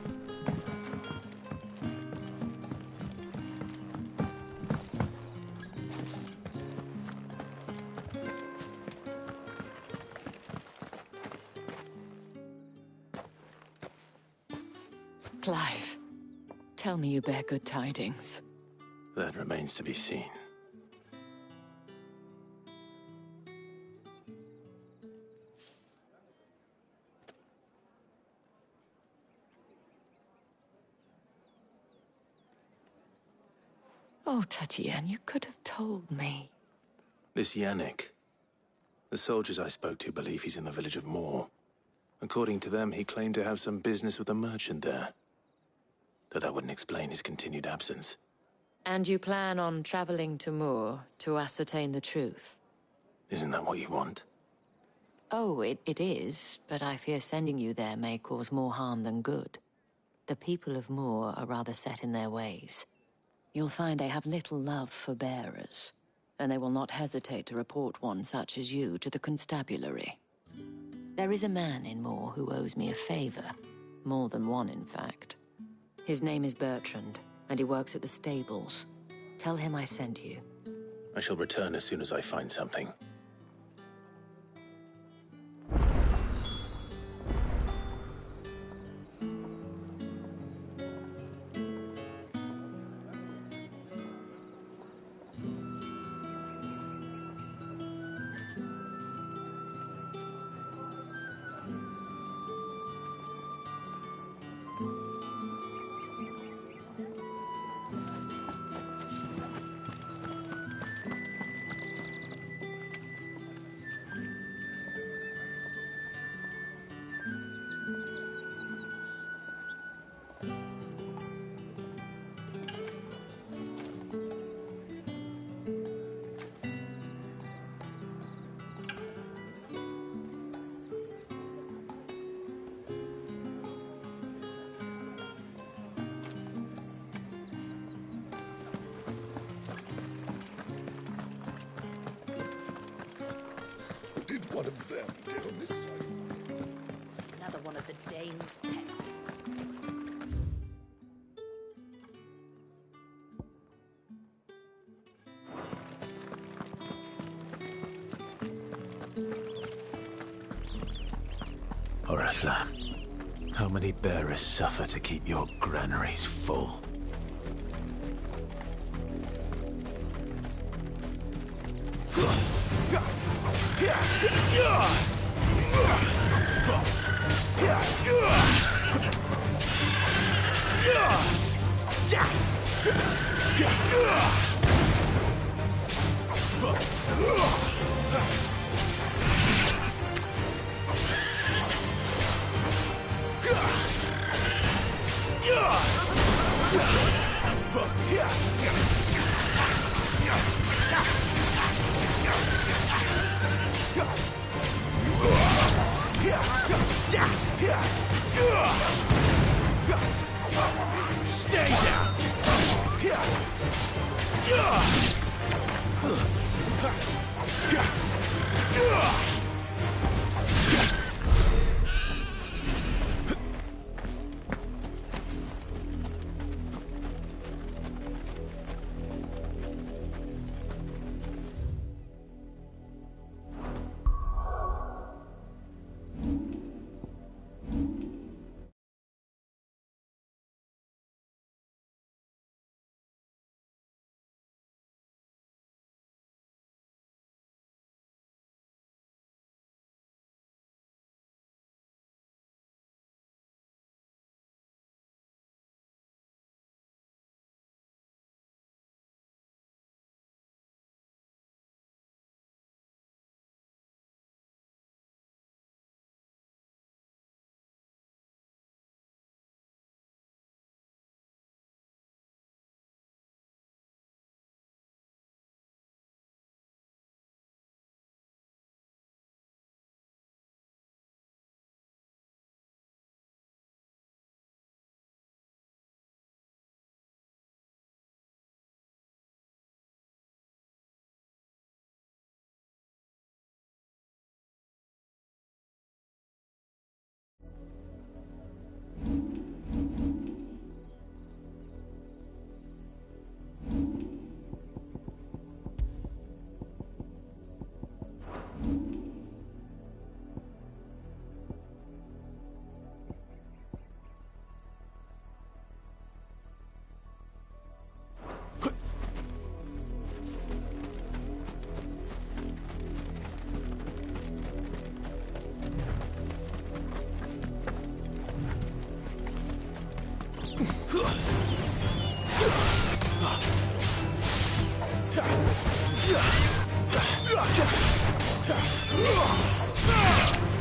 Clive, tell me you bear good tidings. That remains to be seen. Oh, Tatienne, you could have told me. This Yannick. The soldiers I spoke to believe he's in the village of Moor. According to them, he claimed to have some business with a merchant there. Though that wouldn't explain his continued absence. And you plan on traveling to Moor to ascertain the truth? Isn't that what you want? Oh, it is, but I fear sending you there may cause more harm than good. The people of Moor are rather set in their ways. You'll find they have little love for bearers, and they will not hesitate to report one such as you to the constabulary. There is a man in Moor who owes me a favor. More than one, in fact. His name is Bertrand, and he works at the stables. Tell him I sent you. I shall return as soon as I find something. Did one of them get on this side? Another one of the Dane's pets. Oriflamme, how many bearers suffer to keep your granaries full?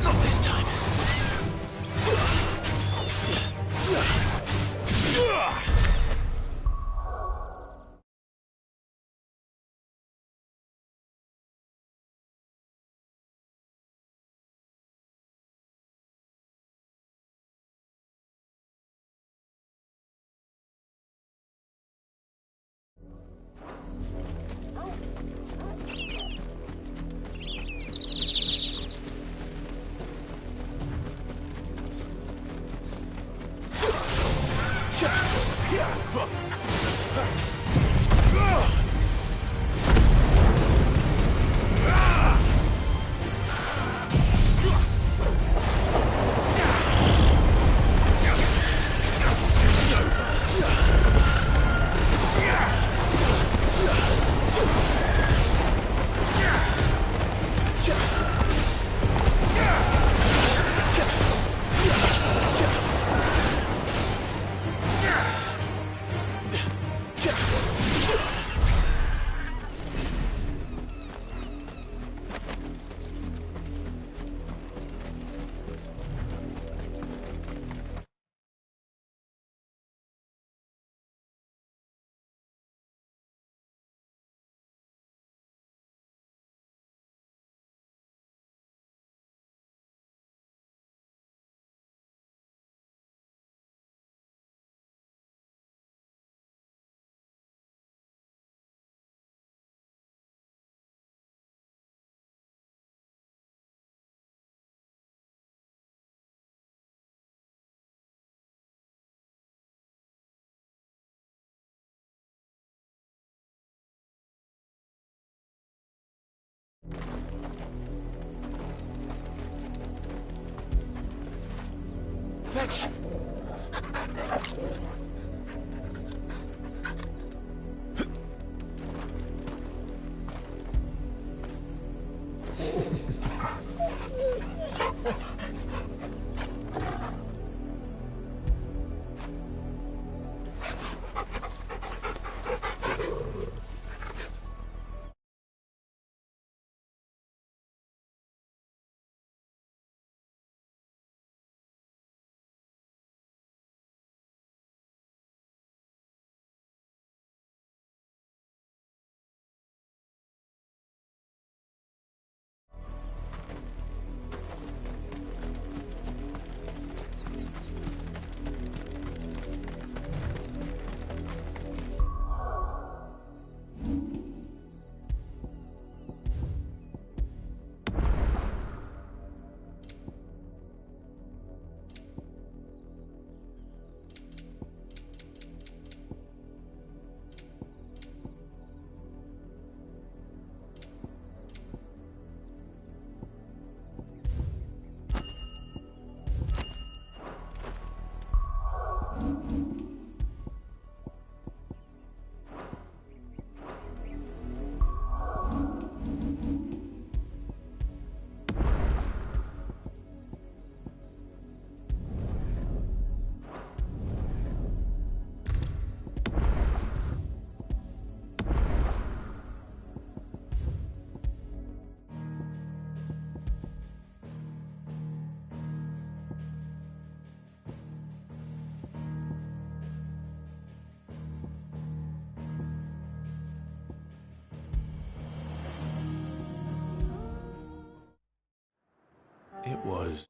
Not this time. Fetch! It was